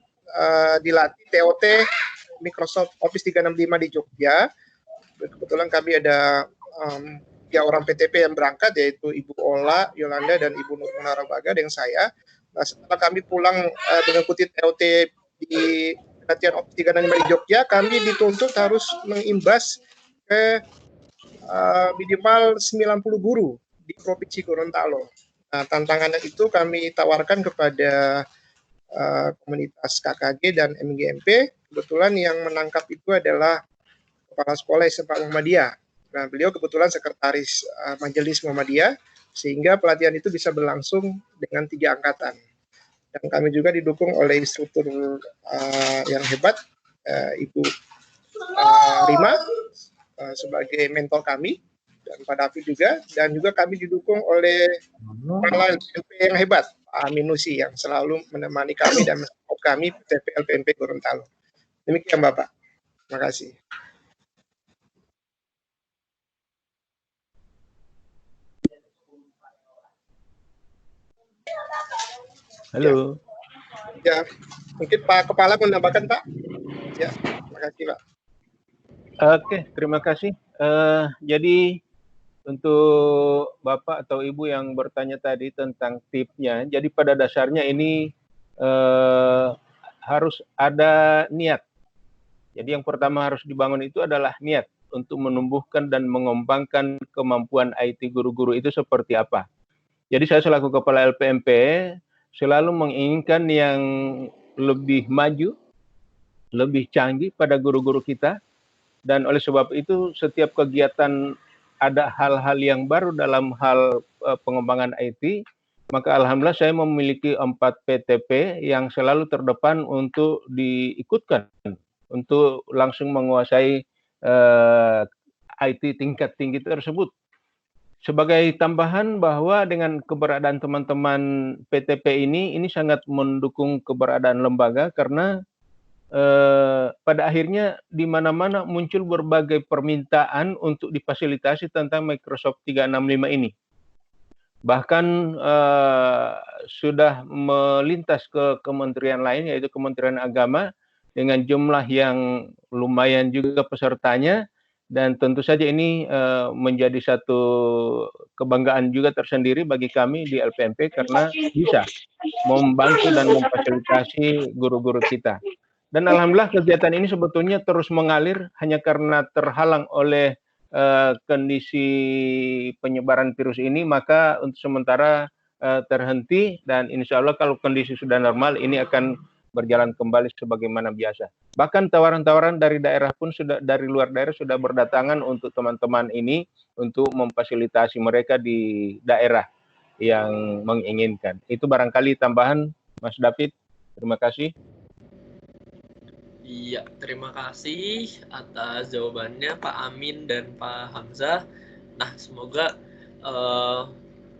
S3: dilatih TOT Microsoft Office 365 di Jogja. Kebetulan kami ada 3 orang PTP yang berangkat, yaitu Ibu Ola, Yolanda, dan Ibu Nur Munarabaga dengan saya. Nah, setelah kami pulang mengikuti TOT di latihan Office 365 di Jogja, kami dituntut harus mengimbas ke minimal 90 guru di Provinsi Gorontalo. Nah, tantangan itu kami tawarkan kepada komunitas KKG dan MGMP. Kebetulan yang menangkap itu adalah Kepala Sekolah SMA Muhammadiyah. Nah, beliau kebetulan sekretaris Majelis Muhammadiyah, sehingga pelatihan itu bisa berlangsung dengan 3 angkatan. Dan kami juga didukung oleh instruktur yang hebat, Ibu Rima, sebagai mentor kami, dan Pak David juga, dan juga kami didukung oleh kepala LPMP yang hebat, Pak Aminusi, yang selalu menemani kami dan mensupport kami PTP LPMP Gorontalo. Demikian Bapak. Terima kasih.
S2: Halo.
S3: Ya, mungkin Pak Kepala menambahkan Pak. Ya, terima kasih Pak.
S2: Oke, terima kasih. Jadi untuk Bapak atau Ibu yang bertanya tadi tentang tipsnya, jadi pada dasarnya ini harus ada niat. Jadi yang pertama harus dibangun itu adalah niat untuk menumbuhkan dan mengembangkan kemampuan IT guru-guru itu seperti apa. Jadi saya selaku Kepala LPMP selalu menginginkan yang lebih maju, lebih canggih pada guru-guru kita, dan oleh sebab itu setiap kegiatan ada hal-hal yang baru dalam hal pengembangan IT, maka alhamdulillah saya memiliki 4 PTP yang selalu terdepan untuk diikutkan, untuk langsung menguasai IT tingkat tinggi tersebut. Sebagai tambahan bahwa dengan keberadaan teman-teman PTP ini sangat mendukung keberadaan lembaga karena pada akhirnya di mana-mana muncul berbagai permintaan untuk difasilitasi tentang Microsoft 365 ini. Bahkan sudah melintas ke kementerian lain, yaitu Kementerian Agama, dengan jumlah yang lumayan juga pesertanya. Dan tentu saja ini menjadi satu kebanggaan juga tersendiri bagi kami di LPMP karena bisa membantu dan memfasilitasi guru-guru kita. Dan alhamdulillah kegiatan ini sebetulnya terus mengalir hanya karena terhalang oleh kondisi penyebaran virus ini, maka untuk sementara terhenti, dan insya Allah kalau kondisi sudah normal ini akan berjalan kembali sebagaimana biasa. Bahkan tawaran-tawaran dari daerah pun sudah, dari luar daerah sudah berdatangan untuk teman-teman ini untuk memfasilitasi mereka di daerah yang menginginkan. Itu barangkali tambahan Mas David. Terima kasih.
S1: Iya, terima kasih atas jawabannya Pak Amin dan Pak Hamzah. Nah, semoga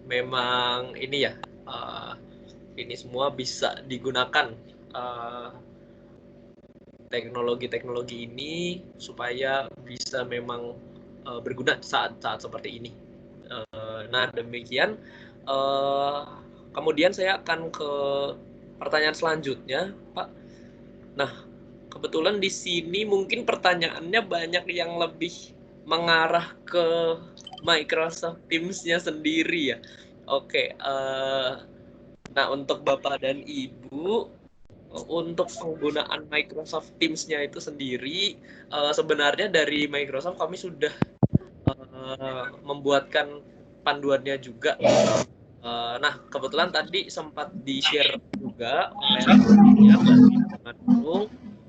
S1: memang ini ya, ini semua bisa digunakan teknologi-teknologi ini supaya bisa memang berguna saat-saat seperti ini. Nah, demikian. Kemudian saya akan ke pertanyaan selanjutnya, Pak. Nah, kebetulan di sini mungkin pertanyaannya banyak yang lebih mengarah ke Microsoft Teams-nya sendiri ya. Oke, nah untuk Bapak dan Ibu, untuk penggunaan Microsoft Teams-nya itu sendiri, sebenarnya dari Microsoft kami sudah membuatkan panduannya juga. Nah, kebetulan tadi sempat di-share juga oleh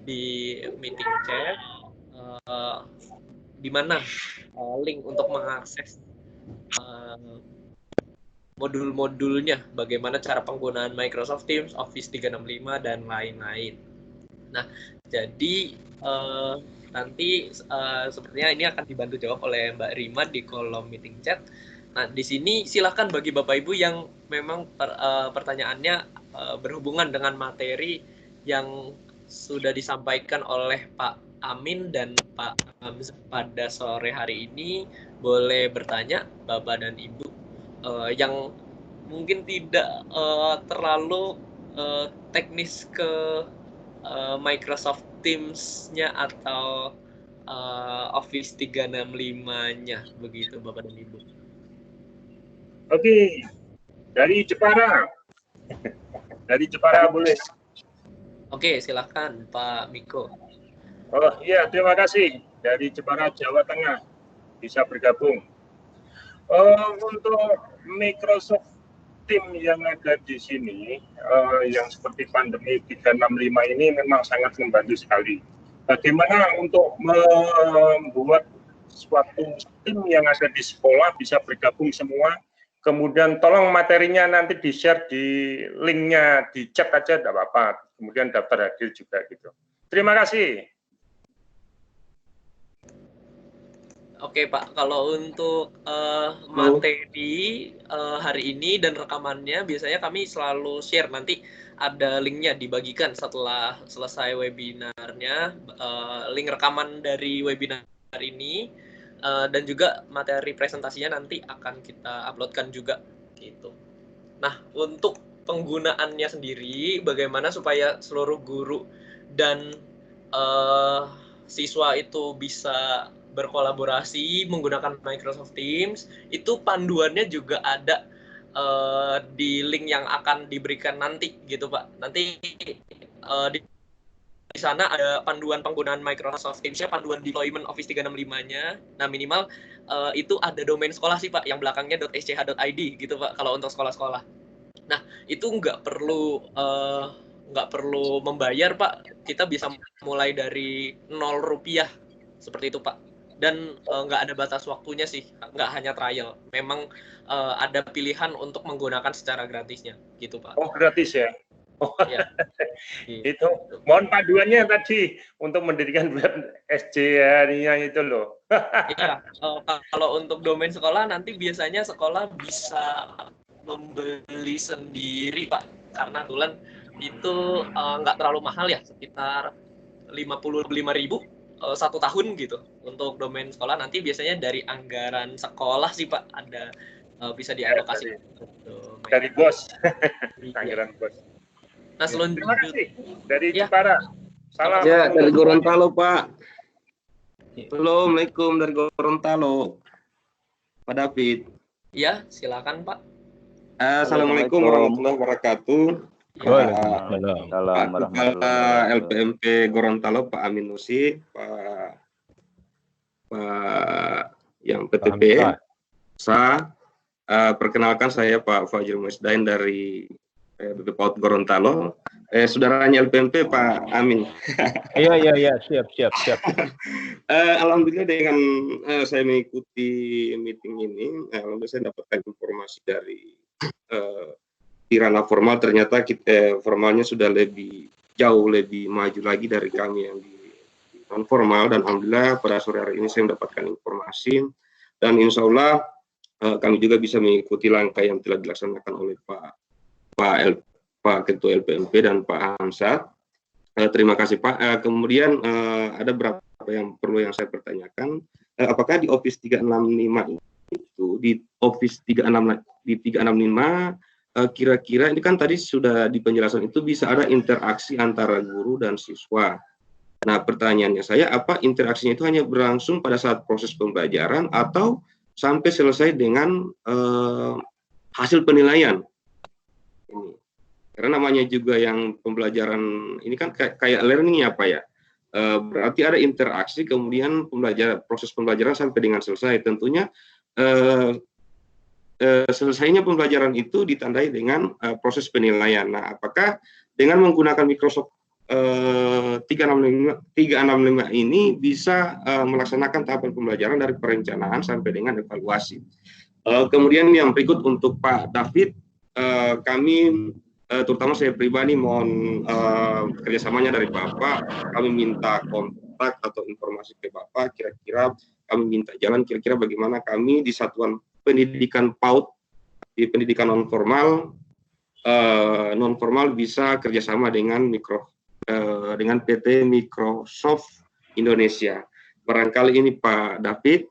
S1: di meeting chat, di mana link untuk mengakses modul-modulnya, bagaimana cara penggunaan Microsoft Teams, Office 365, dan lain-lain. Nah, jadi nanti sepertinya ini akan dibantu jawab oleh Mbak Rima di kolom meeting chat. Nah, di sini silakan bagi Bapak Ibu yang memang pertanyaannya berhubungan dengan materi yang sudah disampaikan oleh Pak Amin dan Pak Hamzah pada sore hari ini. Boleh bertanya Bapak dan Ibu yang mungkin tidak terlalu teknis ke Microsoft Teams-nya atau Office 365-nya, begitu Bapak dan Ibu.
S4: Oke, dari Jepara. Dari Jepara boleh.
S1: Oke, silakan Pak Miko.
S4: Oh iya, terima kasih. Dari Jepara, Jawa Tengah bisa bergabung. Untuk Microsoft Team yang ada di sini, yang seperti pandemi 365 ini memang sangat membantu sekali. Bagaimana untuk membuat suatu tim yang ada di sekolah bisa bergabung semua, kemudian tolong materinya nanti di-share di linknya, di chat aja tidak apa-apa, kemudian daftar hadir juga gitu. Terima kasih.
S1: Oke Pak, kalau untuk materi hari ini dan rekamannya biasanya kami selalu share, nanti ada linknya dibagikan setelah selesai webinarnya, link rekaman dari webinar ini dan juga materi presentasinya nanti akan kita uploadkan juga gitu. Nah, untuk penggunaannya sendiri bagaimana supaya seluruh guru dan siswa itu bisa berkolaborasi menggunakan Microsoft Teams, itu panduannya juga ada di link yang akan diberikan nanti gitu Pak. Nanti di sana ada panduan penggunaan Microsoft Teams-nya, panduan deployment Office 365-nya. Nah, minimal itu ada domain sekolah sih Pak, yang belakangnya .sch.id gitu Pak, kalau untuk sekolah-sekolah. Nah, itu nggak perlu membayar Pak, kita bisa mulai dari 0 rupiah seperti itu Pak, dan nggak ada batas waktunya sih, nggak hanya trial, memang ada pilihan untuk menggunakan secara gratisnya gitu Pak.
S4: Oh, gratis ya? Oh,
S1: ya.
S4: Itu mohon paduannya tadi untuk mendirikan web SJ-nya itu loh.
S1: Ya, kalau untuk domain sekolah nanti biasanya sekolah bisa membeli sendiri Pak, karena kebetulan itu nggak terlalu mahal ya, sekitar 55.000 1 tahun gitu untuk domain sekolah. Nanti biasanya dari anggaran sekolah sih Pak, ada bisa dialokasi
S4: dari bos.
S1: Iya.
S4: Anggaran bos.
S1: Nah, selanjutnya
S4: terima kasih dari
S1: ya.
S4: Jepara. Salam.
S5: Ya, dari Gorontalo Pak. Assalamualaikum dari Gorontalo, Pak David.
S1: Ya, silakan Pak.
S5: Assalamualaikum warahmatullahi wabarakatuh.
S2: Waalaikumsalam.
S5: Pak Kepala LPMP Gorontalo, Pak Amin Nusi, Pak yang PTP, perkenalkan saya Pak Fajrul Musdain dari BP PAUD Gorontalo. Saudaranya LPMP Pak Amin.
S2: Iya, siap.
S5: Alhamdulillah dengan saya mengikuti meeting ini, alhamdulillah saya dapatkan informasi dari di ranah formal, ternyata formalnya sudah jauh lebih maju lagi dari kami yang di non formal, dan alhamdulillah pada sore hari ini saya mendapatkan informasi, dan insya Allah kami juga bisa mengikuti langkah yang telah dilaksanakan oleh Pak Ketua LPMP dan Pak Hamzah. Terima kasih Pak. Kemudian ada beberapa yang perlu yang saya pertanyakan. Apakah di Office 365 itu, di Office 365 kira-kira ini kan tadi sudah di penjelasan itu bisa ada interaksi antara guru dan siswa. Nah, pertanyaannya saya, apa interaksinya itu hanya berlangsung pada saat proses pembelajaran atau sampai selesai dengan hasil penilaian? Ini. Karena namanya juga yang pembelajaran ini kan kayak learning apa ya? Berarti ada interaksi, kemudian proses pembelajaran sampai dengan selesai. Tentunya selesainya pembelajaran itu ditandai dengan proses penilaian. Nah, apakah dengan menggunakan Microsoft 365 ini bisa melaksanakan tahapan pembelajaran dari perencanaan sampai dengan evaluasi? Kemudian yang berikut untuk Pak David, kami terutama saya pribadi mohon kerjasamanya dari Bapak. Kami minta kontak atau informasi ke Bapak, kira-kira kami minta jalan kira-kira bagaimana kami di satuan pendidikan PAUD, di pendidikan non formal bisa kerjasama dengan PT Microsoft Indonesia. Barangkali ini Pak David,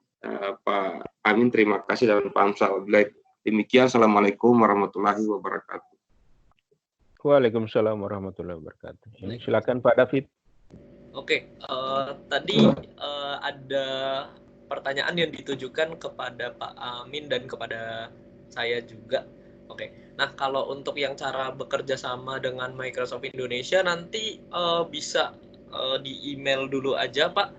S5: Pak Amin, terima kasih, dan Pak Hamzah. Demikian, Assalamualaikum warahmatullahi wabarakatuh.
S2: Waalaikumsalam warahmatullahi wabarakatuh. Silakan Pak David.
S1: Oke, tadi ada pertanyaan yang ditujukan kepada Pak Amin dan kepada saya juga. Oke, nah kalau untuk yang cara bekerja sama dengan Microsoft Indonesia nanti bisa di email dulu aja Pak,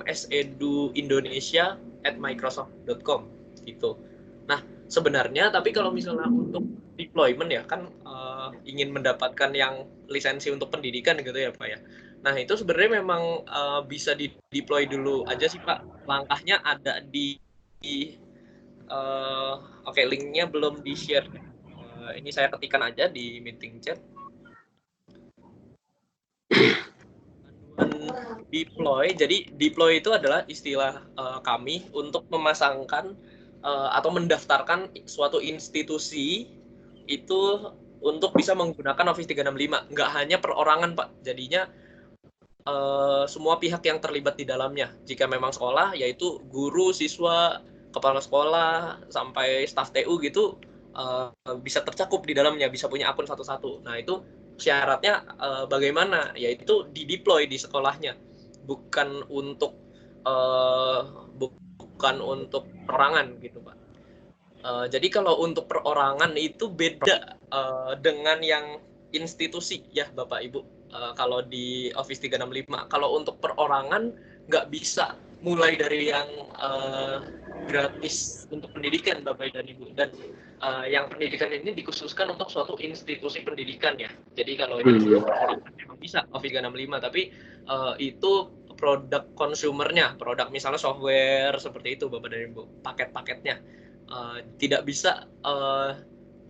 S1: mseduindonesia@microsoft.com gitu. Nah sebenarnya tapi kalau misalnya untuk deployment ya kan ingin mendapatkan yang lisensi untuk pendidikan gitu ya Pak ya. Nah itu sebenarnya memang bisa di deploy dulu aja sih Pak. Langkahnya ada di oke, linknya belum di share. Ini saya ketikkan aja di meeting chat. Deploy, jadi deploy itu adalah istilah kami untuk memasangkan atau mendaftarkan suatu institusi itu untuk bisa menggunakan Office 365. Nggak hanya perorangan Pak, jadinya semua pihak yang terlibat di dalamnya. Jika memang sekolah, yaitu guru, siswa, kepala sekolah, sampai staf TU gitu, bisa tercakup di dalamnya, bisa punya akun satu-satu. Nah itu syaratnya bagaimana? Yaitu di-deploy di sekolahnya, bukan untuk perorangan gitu Pak. Jadi kalau untuk perorangan itu beda dengan yang institusi ya Bapak Ibu. Kalau di Office 365, kalau untuk perorangan nggak bisa mulai dari yang gratis untuk pendidikan Bapak dan Ibu, dan yang pendidikan ini dikhususkan untuk suatu institusi pendidikan ya. Jadi kalau ini memang bisa Office 365, tapi itu produk konsumernya, produk misalnya software seperti itu Bapak dan Ibu, paket-paketnya. Tidak bisa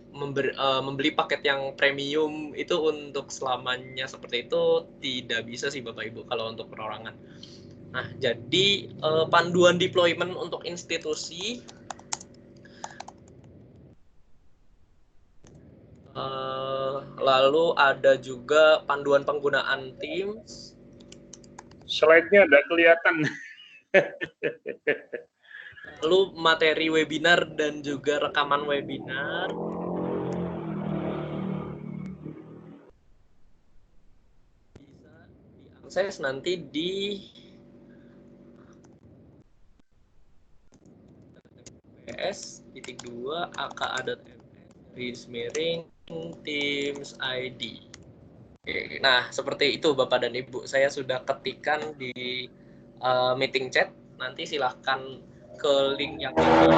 S1: membeli paket yang premium itu untuk selamanya seperti itu, tidak bisa sih Bapak Ibu kalau untuk perorangan. Nah, jadi panduan deployment untuk institusi lalu ada juga panduan penggunaan Teams.
S4: Slide-nya ada kelihatan.
S1: Lalu materi webinar dan juga rekaman webinar. Bisa diakses nanti di ps.2aka.ms/Teams ID. Oke, nah seperti itu Bapak dan Ibu, saya sudah ketikkan di meeting chat. Nanti silahkan ke link yang ini.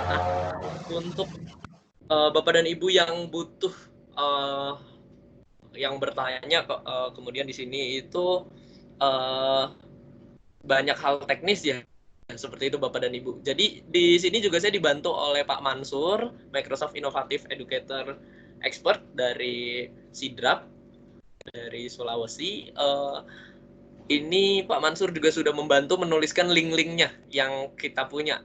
S1: Nah, untuk Bapak dan Ibu yang butuh yang bertanya kemudian di sini itu banyak hal teknis ya, seperti itu Bapak dan Ibu. Jadi di sini juga saya dibantu oleh Pak Mansur, Microsoft Innovative Educator Expert dari Sidrap dari Sulawesi. Ini Pak Mansur juga sudah membantu menuliskan link-linknya yang kita punya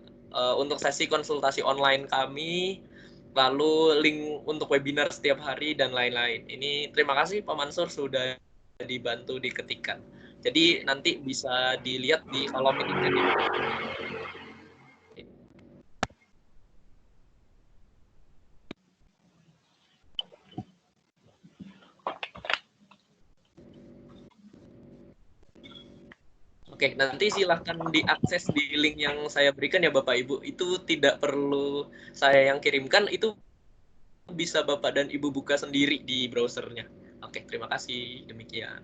S1: untuk sesi konsultasi online kami, lalu link untuk webinar setiap hari dan lain-lain. Ini terima kasih Pak Mansur sudah dibantu diketikkan. Jadi nanti bisa dilihat di kolom meeting chat. Oke, nanti silahkan diakses di link yang saya berikan ya Bapak Ibu. Itu tidak perlu saya yang kirimkan, itu bisa Bapak dan Ibu buka sendiri di browsernya. Oke, terima kasih. Demikian.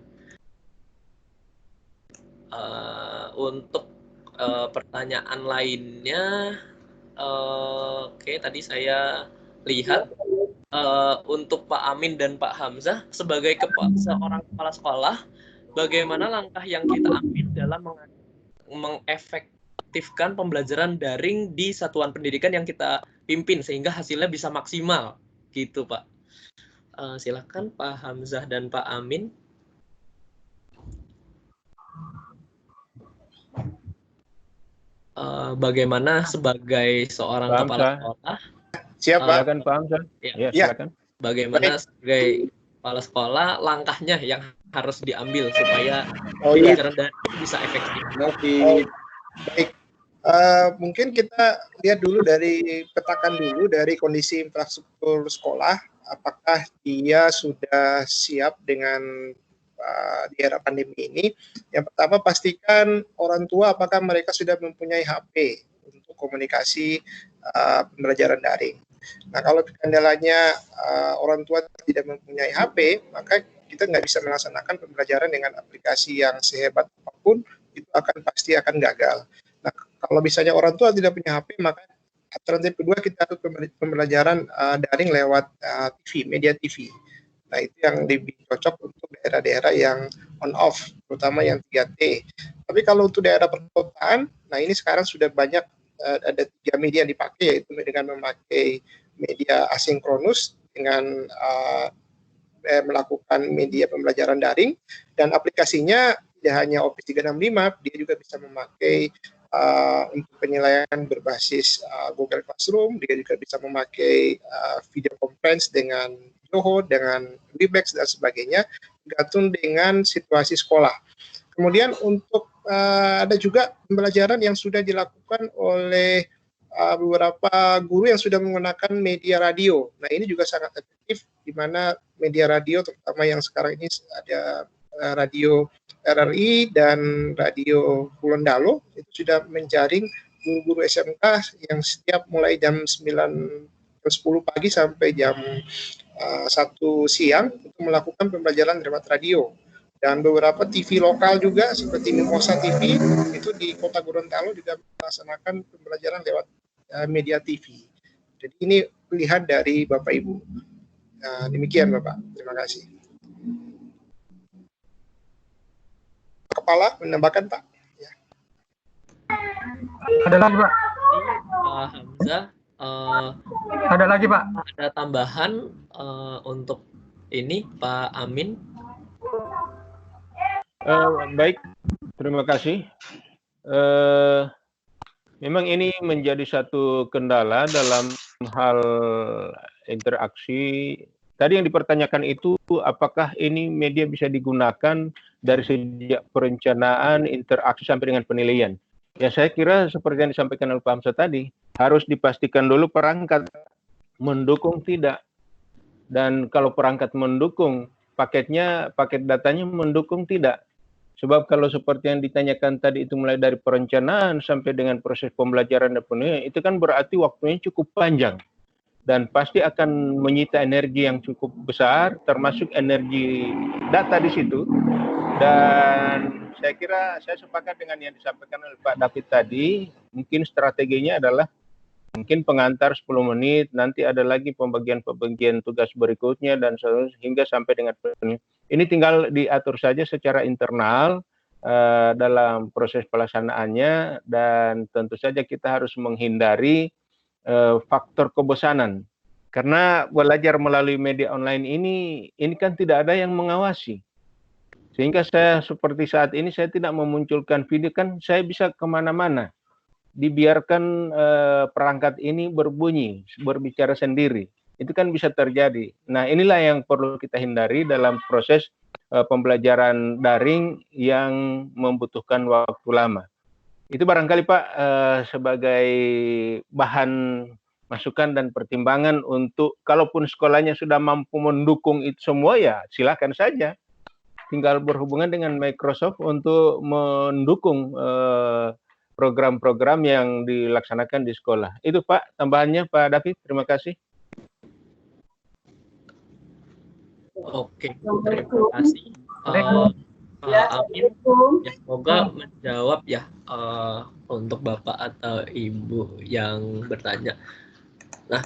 S1: Untuk pertanyaan lainnya, oke, tadi saya lihat untuk Pak Amin dan Pak Hamzah sebagai seorang kepala sekolah, bagaimana langkah yang kita ambil dalam mengefektifkan pembelajaran daring di satuan pendidikan yang kita pimpin sehingga hasilnya bisa maksimal, gitu Pak. Silakan Pak Hamzah dan Pak Amin. Bagaimana sebagai seorang
S2: Pak
S1: kepala
S2: Hamzah.
S1: sekolah?
S3: Siap Pak.
S2: Silakan Pak Hamzah.
S1: Ya,
S2: silakan.
S1: Bagaimana sebagai kepala sekolah langkahnya yang harus diambil supaya
S3: iya.
S1: pembelajaran daring bisa efektif?
S3: Baik. Mungkin kita lihat dulu petakan dulu dari kondisi infrastruktur sekolah, apakah dia sudah siap dengan di era pandemi ini. Yang pertama, pastikan orang tua apakah mereka sudah mempunyai HP untuk komunikasi pembelajaran daring. Nah, kalau kendalanya orang tua tidak mempunyai HP, maka kita nggak bisa melaksanakan pembelajaran dengan aplikasi yang sehebat apapun, itu pasti akan gagal. Nah, kalau misalnya orang tua tidak punya HP, maka alternatif kedua kita harus pembelajaran daring lewat TV, media TV. Nah, itu yang lebih cocok untuk daerah-daerah yang on-off, terutama yang 3T. Tapi kalau untuk daerah perkotaan, nah ini sekarang sudah banyak ada 3 media yang dipakai, yaitu dengan memakai media asinkronus, dengan melakukan media pembelajaran daring, dan aplikasinya tidak hanya Office 365, dia juga bisa memakai untuk penilaian berbasis Google Classroom, dia juga bisa memakai video conference dengan Zoho, dengan Webex, dan sebagainya, tergantung dengan situasi sekolah. Kemudian untuk ada juga pembelajaran yang sudah dilakukan oleh beberapa guru yang sudah menggunakan media radio. Nah, ini juga sangat efektif, di mana media radio, terutama yang sekarang ini ada radio RRI dan radio Gorontalo, itu sudah menjaring guru-guru SMK yang setiap mulai jam 9 ke 10 pagi sampai jam 1 siang untuk melakukan pembelajaran lewat radio. Dan beberapa TV lokal juga seperti Mimosa TV itu di Kota Gorontalo juga melaksanakan pembelajaran lewat media TV. Jadi ini pilihan dari Bapak Ibu. Demikian Bapak, terima kasih. Kepala menambahkan Pak. Ya.
S6: Ada lagi Pak?
S1: Hamzah.
S6: Ada lagi Pak?
S1: Ada tambahan untuk ini Pak Amin?
S2: Baik, terima kasih. Memang ini menjadi satu kendala dalam hal interaksi. Tadi yang dipertanyakan itu apakah ini media bisa digunakan dari sejak perencanaan, interaksi sampai dengan penilaian. Ya saya kira seperti yang disampaikan oleh Pak Hamzah tadi, harus dipastikan dulu perangkat mendukung tidak. Dan kalau perangkat mendukung, paket datanya mendukung tidak. Sebab kalau seperti yang ditanyakan tadi itu mulai dari perencanaan sampai dengan proses pembelajaran dan penilaian, itu kan berarti waktunya cukup panjang. Dan pasti akan menyita energi yang cukup besar, termasuk energi data di situ. Dan saya kira saya sepakat dengan yang disampaikan oleh Pak David tadi, mungkin strateginya adalah mungkin pengantar 10 menit, nanti ada lagi pembagian tugas berikutnya, dan hingga sampai dengan penilaian. Ini tinggal diatur saja secara internal dalam proses pelaksanaannya, dan tentu saja kita harus menghindari faktor kebosanan. Karena belajar melalui media online ini kan tidak ada yang mengawasi. Sehingga saya seperti saat ini, saya tidak memunculkan video, kan saya bisa kemana-mana. Dibiarkan perangkat ini berbunyi, berbicara sendiri. Itu kan bisa terjadi. Nah, inilah yang perlu kita hindari dalam proses pembelajaran daring yang membutuhkan waktu lama. Itu barangkali Pak sebagai bahan masukan dan pertimbangan untuk kalaupun sekolahnya sudah mampu mendukung itu semua, ya silakan saja. Tinggal berhubungan dengan Microsoft untuk mendukung program-program yang dilaksanakan di sekolah. Itu Pak, tambahannya Pak David, terima kasih.
S1: Oke, terima kasih. Amin. Ya, semoga menjawab ya untuk Bapak atau Ibu yang bertanya. Nah,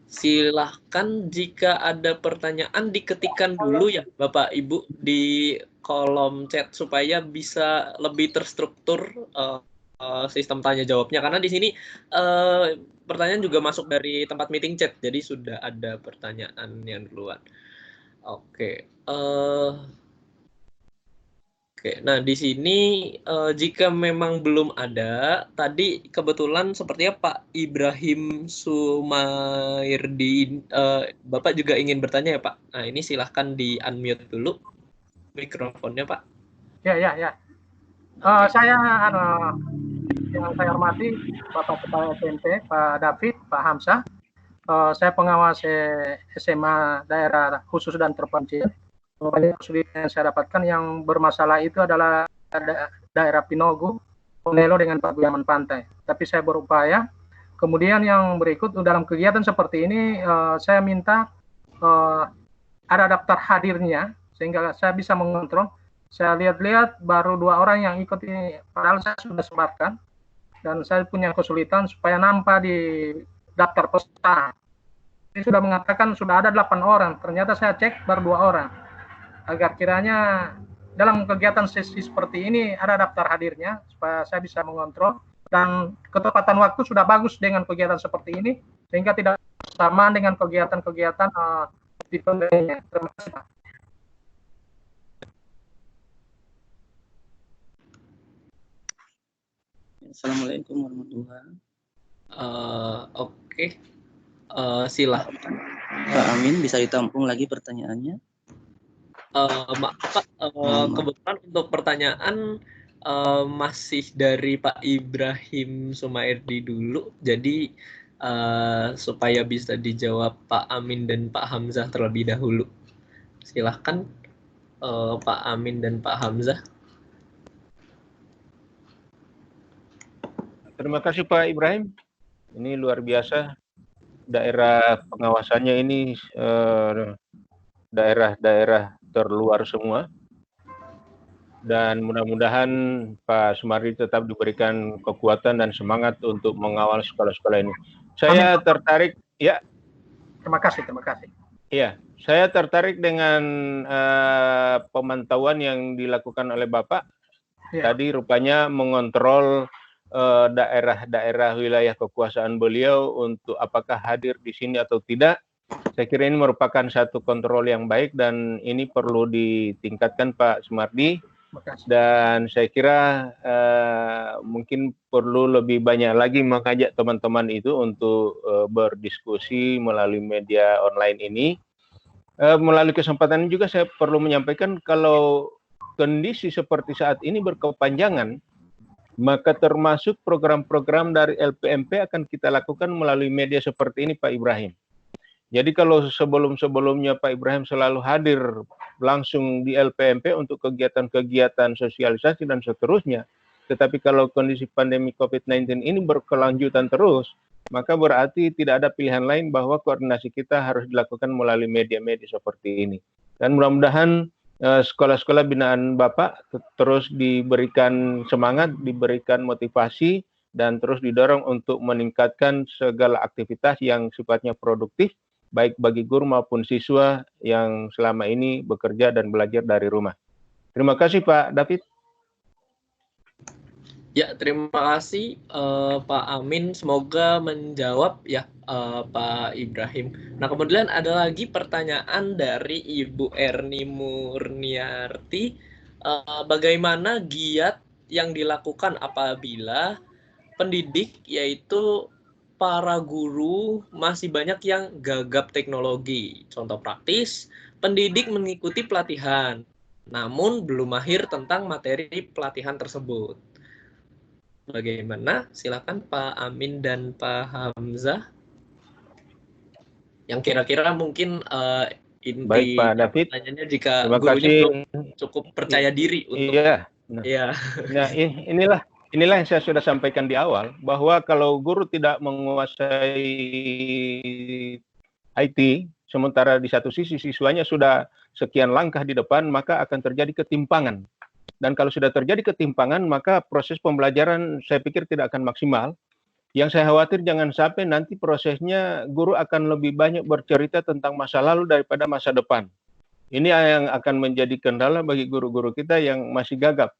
S1: silahkan jika ada pertanyaan diketikkan dulu ya Bapak Ibu di kolom chat supaya bisa lebih terstruktur sistem tanya jawabnya, karena di sini pertanyaan juga masuk dari tempat meeting chat, jadi sudah ada pertanyaan yang duluan. Oke, Oke, nah di sini jika memang belum ada, tadi kebetulan sepertinya Pak Ibrahim Sumairdi, Bapak juga ingin bertanya ya Pak. Nah ini silahkan di unmute dulu mikrofonnya Pak.
S6: Ya. Saya yang saya hormati Bapak Kepala SMP, Pak David, Pak Hamzah. Saya pengawas SMA daerah khusus dan terpencil. Banyak kesulitan yang saya dapatkan yang bermasalah itu adalah daerah Pinogu, Ponelo dengan Paguyaman Pantai. Tapi saya berupaya. Kemudian yang berikut dalam kegiatan seperti ini saya minta ada daftar hadirnya sehingga saya bisa mengontrol. Saya lihat-lihat baru 2 orang yang ikut ini, padahal saya sudah sebarkan dan saya punya kesulitan supaya nampak di daftar peserta. Ini sudah mengatakan sudah ada 8 orang, ternyata saya cek baru 2 orang. Agar kiranya dalam kegiatan sesi seperti ini ada daftar hadirnya supaya saya bisa mengontrol dan ketepatan waktu sudah bagus dengan kegiatan seperti ini sehingga tidak sama dengan kegiatan-kegiatan di pembeliannya. Terima kasih Pak.
S7: Assalamualaikum warahmatullahi wabarakatuh.
S1: Oke, silahkan.
S7: Pak Amin, bisa ditampung lagi pertanyaannya?
S1: Maaf Pak, kebetulan untuk pertanyaan masih dari Pak Ibrahim Sumairdi dulu, jadi supaya bisa dijawab Pak Amin dan Pak Hamzah terlebih dahulu. Silahkan Pak Amin dan Pak Hamzah.
S2: Terima kasih Pak Ibrahim. Ini luar biasa. Daerah pengawasannya ini daerah-daerah terluar semua. Dan mudah-mudahan Pak Sumardi tetap diberikan kekuatan dan semangat untuk mengawal sekolah-sekolah ini. Saya tertarik, ya.
S6: Terima kasih.
S2: Ya, saya tertarik dengan pemantauan yang dilakukan oleh Bapak. Ya. Tadi rupanya mengontrol daerah-daerah wilayah kekuasaan beliau untuk apakah hadir di sini atau tidak. Saya kira ini merupakan satu kontrol yang baik dan ini perlu ditingkatkan Pak Sumardi. Dan saya kira mungkin perlu lebih banyak lagi mengajak teman-teman itu untuk berdiskusi melalui media online ini. Melalui kesempatan ini juga saya perlu menyampaikan kalau kondisi seperti saat ini berkepanjangan, maka termasuk program-program dari LPMP akan kita lakukan melalui media seperti ini Pak Ibrahim. Jadi kalau sebelum-sebelumnya Pak Ibrahim selalu hadir langsung di LPMP untuk kegiatan-kegiatan sosialisasi dan seterusnya, tetapi kalau kondisi pandemi COVID-19 ini berkelanjutan terus, maka berarti tidak ada pilihan lain bahwa koordinasi kita harus dilakukan melalui media-media seperti ini. Dan mudah-mudahan sekolah-sekolah binaan Bapak terus diberikan semangat, diberikan motivasi, dan terus didorong untuk meningkatkan segala aktivitas yang sifatnya produktif, baik bagi guru maupun siswa yang selama ini bekerja dan belajar dari rumah. Terima kasih Pak David.
S1: Ya, terima kasih Pak Amin. Semoga menjawab ya Pak Ibrahim. Nah, kemudian ada lagi pertanyaan dari Ibu Erni Murniarti. Bagaimana giat yang dilakukan apabila pendidik, yaitu para guru, masih banyak yang gagap teknologi? Contoh praktis, pendidik mengikuti pelatihan, namun belum mahir tentang materi pelatihan tersebut. Bagaimana? Silakan Pak Amin dan Pak Hamzah. Yang kira-kira mungkin inti pertanyaannya jika gurunya belum cukup percaya diri untuk.
S2: Iya. Nah, inilah yang saya sudah sampaikan di awal, bahwa kalau guru tidak menguasai IT, sementara di satu sisi siswanya sudah sekian langkah di depan, maka akan terjadi ketimpangan. Dan kalau sudah terjadi ketimpangan, maka proses pembelajaran saya pikir tidak akan maksimal. Yang saya khawatir jangan sampai nanti prosesnya guru akan lebih banyak bercerita tentang masa lalu daripada masa depan. Ini yang akan menjadi kendala bagi guru-guru kita yang masih gagap.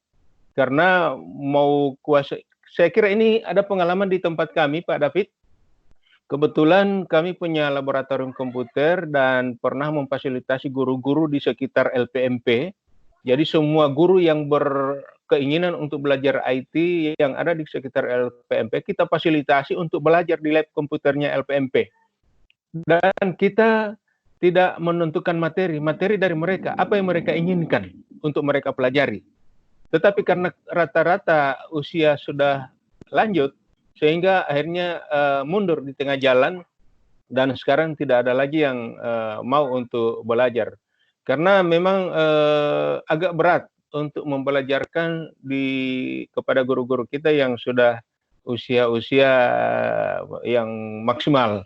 S2: Karena mau kuasa, saya kira ini ada pengalaman di tempat kami Pak David. Kebetulan kami punya laboratorium komputer dan pernah memfasilitasi guru-guru di sekitar LPMP Jadi semua guru yang berkeinginan untuk belajar IT yang ada di sekitar LPMP, kita fasilitasi untuk belajar di lab komputernya LPMP. Dan kita tidak menentukan materi dari mereka, apa yang mereka inginkan untuk mereka pelajari. Tetapi karena rata-rata usia sudah lanjut, sehingga akhirnya mundur di tengah jalan, dan sekarang tidak ada lagi yang mau untuk belajar. Karena memang agak berat untuk membelajarkan kepada guru-guru kita yang sudah usia-usia yang maksimal.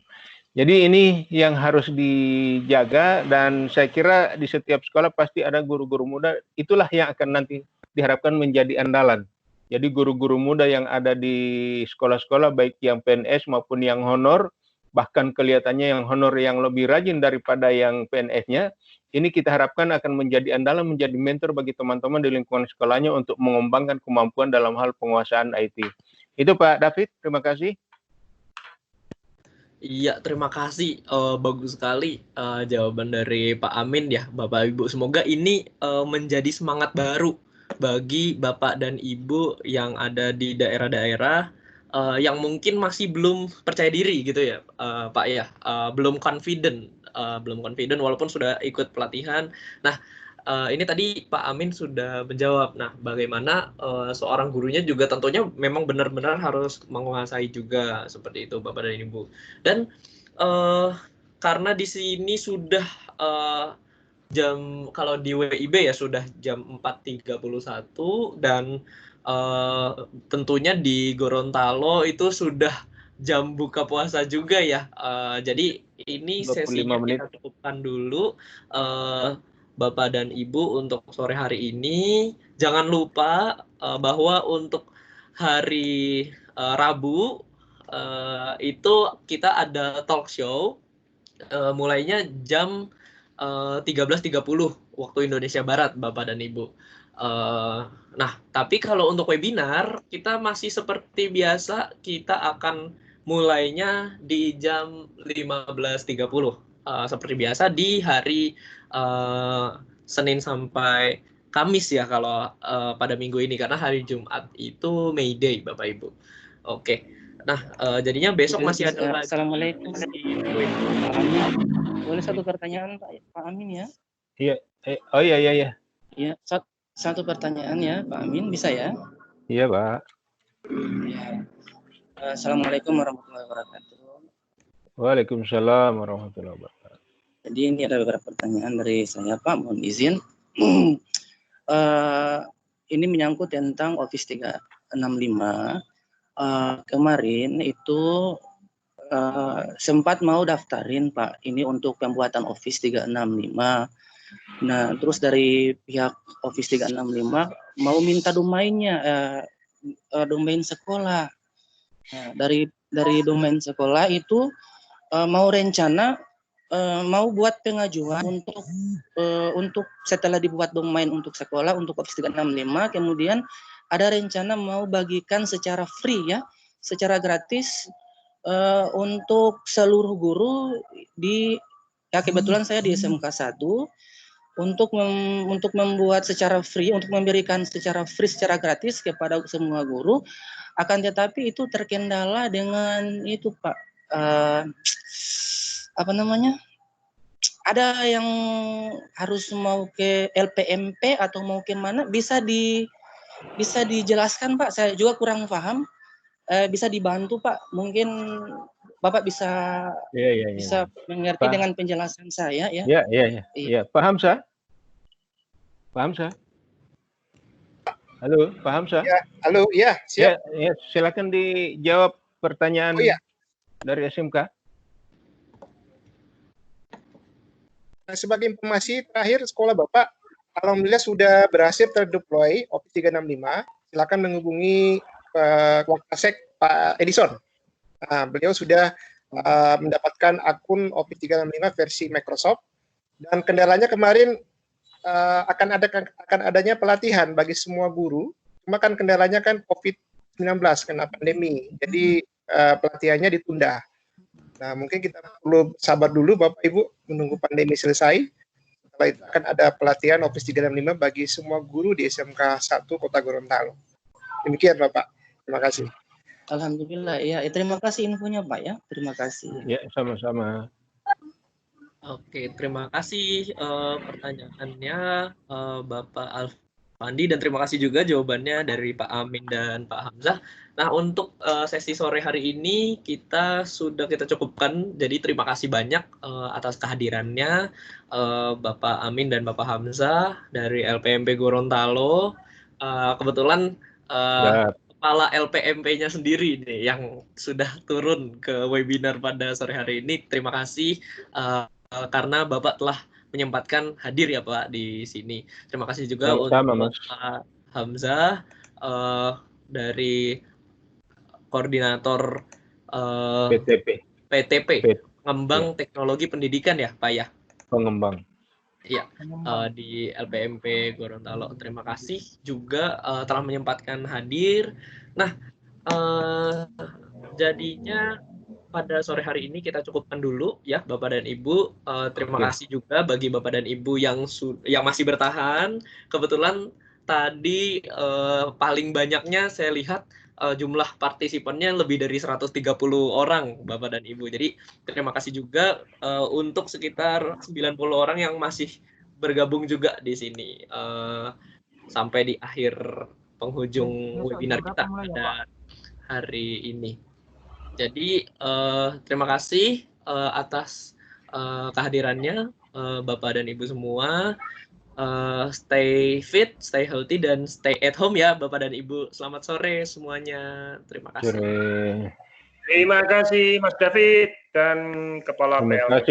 S2: Jadi ini yang harus dijaga, dan saya kira di setiap sekolah pasti ada guru-guru muda, itulah yang akan nanti diharapkan menjadi andalan. Jadi guru-guru muda yang ada di sekolah-sekolah, baik yang PNS maupun yang honor, bahkan kelihatannya yang honor yang lebih rajin daripada yang PNS-nya, ini kita harapkan akan menjadi andalan, menjadi mentor bagi teman-teman di lingkungan sekolahnya untuk mengembangkan kemampuan dalam hal penguasaan IT. Itu Pak David, terima kasih.
S1: Iya, terima kasih. Bagus sekali jawaban dari Pak Amin ya, Bapak Ibu. Semoga ini menjadi semangat baru bagi Bapak dan Ibu yang ada di daerah-daerah yang mungkin masih belum percaya diri gitu ya, Pak ya, belum confident walaupun sudah ikut pelatihan. Nah, ini tadi Pak Amin sudah menjawab. Nah, bagaimana seorang gurunya juga tentunya memang benar-benar harus menguasai juga seperti itu, Bapak dan Ibu. Dan karena di sini sudah jam, kalau di WIB ya sudah jam 4.31, dan tentunya di Gorontalo itu sudah jam buka puasa juga ya. Jadi ini sesinya kita cukupkan dulu, Bapak dan Ibu, untuk sore hari ini. Jangan lupa bahwa untuk hari Rabu itu kita ada talk show mulainya jam 13.30 waktu Indonesia Barat, Bapak dan Ibu. Nah, tapi kalau untuk webinar, kita masih seperti biasa, kita akan mulainya di jam 15.30. Seperti biasa di hari Senin sampai Kamis ya, kalau pada minggu ini, karena hari Jumat itu May Day, Bapak Ibu. Oke. Nah, jadinya besok masih ada lagi.
S7: Assalamualaikum. Boleh satu pertanyaan Pak Amin ya?
S2: Iya. Oh iya.
S7: Iya, satu pertanyaan ya Pak Amin, bisa ya?
S2: Iya Pak.
S7: Ya. Assalamualaikum warahmatullahi wabarakatuh.
S2: Waalaikumsalam warahmatullahi wabarakatuh.
S7: Jadi ini ada beberapa pertanyaan dari saya Pak, mohon izin. Ini menyangkut tentang Office 365. Kemarin itu sempat mau daftarin Pak, ini untuk pembuatan Office 365. Nah, terus dari pihak Office 365 mau minta domainnya, domain sekolah. Nah, dari domain sekolah itu mau rencana mau buat pengajuan untuk setelah dibuat domain untuk sekolah untuk Office 365, kemudian ada rencana mau bagikan secara free ya, secara gratis untuk seluruh guru ya kebetulan saya di SMK 1 untuk membuat secara free, untuk memberikan secara free, secara gratis kepada semua guru. Akan tetapi itu terkendala dengan itu Pak, apa namanya, ada yang harus mau ke LPMP atau mau ke mana, bisa dijelaskan Pak, saya juga kurang paham. Bisa dibantu Pak, mungkin Bapak bisa bisa mengerti dengan penjelasan saya ya.
S2: Iya. Pak Hamzah? Halo, Pak Hamzah?
S3: Ya, halo, ya, siap.
S2: Ya, silakan dijawab pertanyaan dari SMK.
S3: Sebagai informasi terakhir, sekolah Bapak alhamdulillah sudah berhasil terdeploy Office 365. Silakan menghubungi Wakasek Pak Edison. Nah, beliau sudah mendapatkan akun Office 365 versi Microsoft, dan kendalanya kemarin akan adanya pelatihan bagi semua guru. Cuma kan kendalanya kan COVID-19 karena pandemi, jadi pelatihannya ditunda. Nah, mungkin kita perlu sabar dulu Bapak Ibu menunggu pandemi selesai. Setelah setelah itu akan ada pelatihan Office 365 bagi semua guru di SMK 1 Kota Gorontalo. Demikian Bapak. Terima kasih.
S7: Alhamdulillah, ya. Terima kasih infonya Pak ya. Terima kasih.
S2: Ya, sama-sama.
S1: Oke, terima kasih pertanyaannya Bapak Alfandi, dan terima kasih juga jawabannya dari Pak Amin dan Pak Hamzah. Nah, untuk sesi sore hari ini kita cukupkan. Jadi terima kasih banyak atas kehadirannya Bapak Amin dan Bapak Hamzah dari LPMP Gorontalo. Kebetulan
S2: Ya.
S1: Kepala LPMP-nya sendiri nih yang sudah turun ke webinar pada sore hari ini. Terima kasih karena Bapak telah menyempatkan hadir ya Pak di sini. Terima kasih juga
S2: Sama-sama,
S1: untuk Pak Hamzah dari koordinator PTP, Pengembang Teknologi Pendidikan ya Pak ya?
S2: Pengembang.
S1: Iya, di LPMP Gorontalo. Terima kasih juga telah menyempatkan hadir. Nah, jadinya pada sore hari ini kita cukupkan dulu ya Bapak dan Ibu. Terima kasih juga bagi Bapak dan Ibu yang masih bertahan. Kebetulan tadi paling banyaknya saya lihat jumlah partisipannya lebih dari 130 orang Bapak dan Ibu. Jadi terima kasih juga untuk sekitar 90 orang yang masih bergabung juga di sini sampai di akhir penghujung webinar kita pada hari ini. Jadi terima kasih atas kehadirannya Bapak dan Ibu semua. Stay fit, stay healthy, dan stay at home ya Bapak dan Ibu. Selamat sore semuanya. Terima kasih.
S2: Sore.
S4: Terima kasih Mas David dan Kepala
S2: Terima
S4: PLN.
S2: kasih.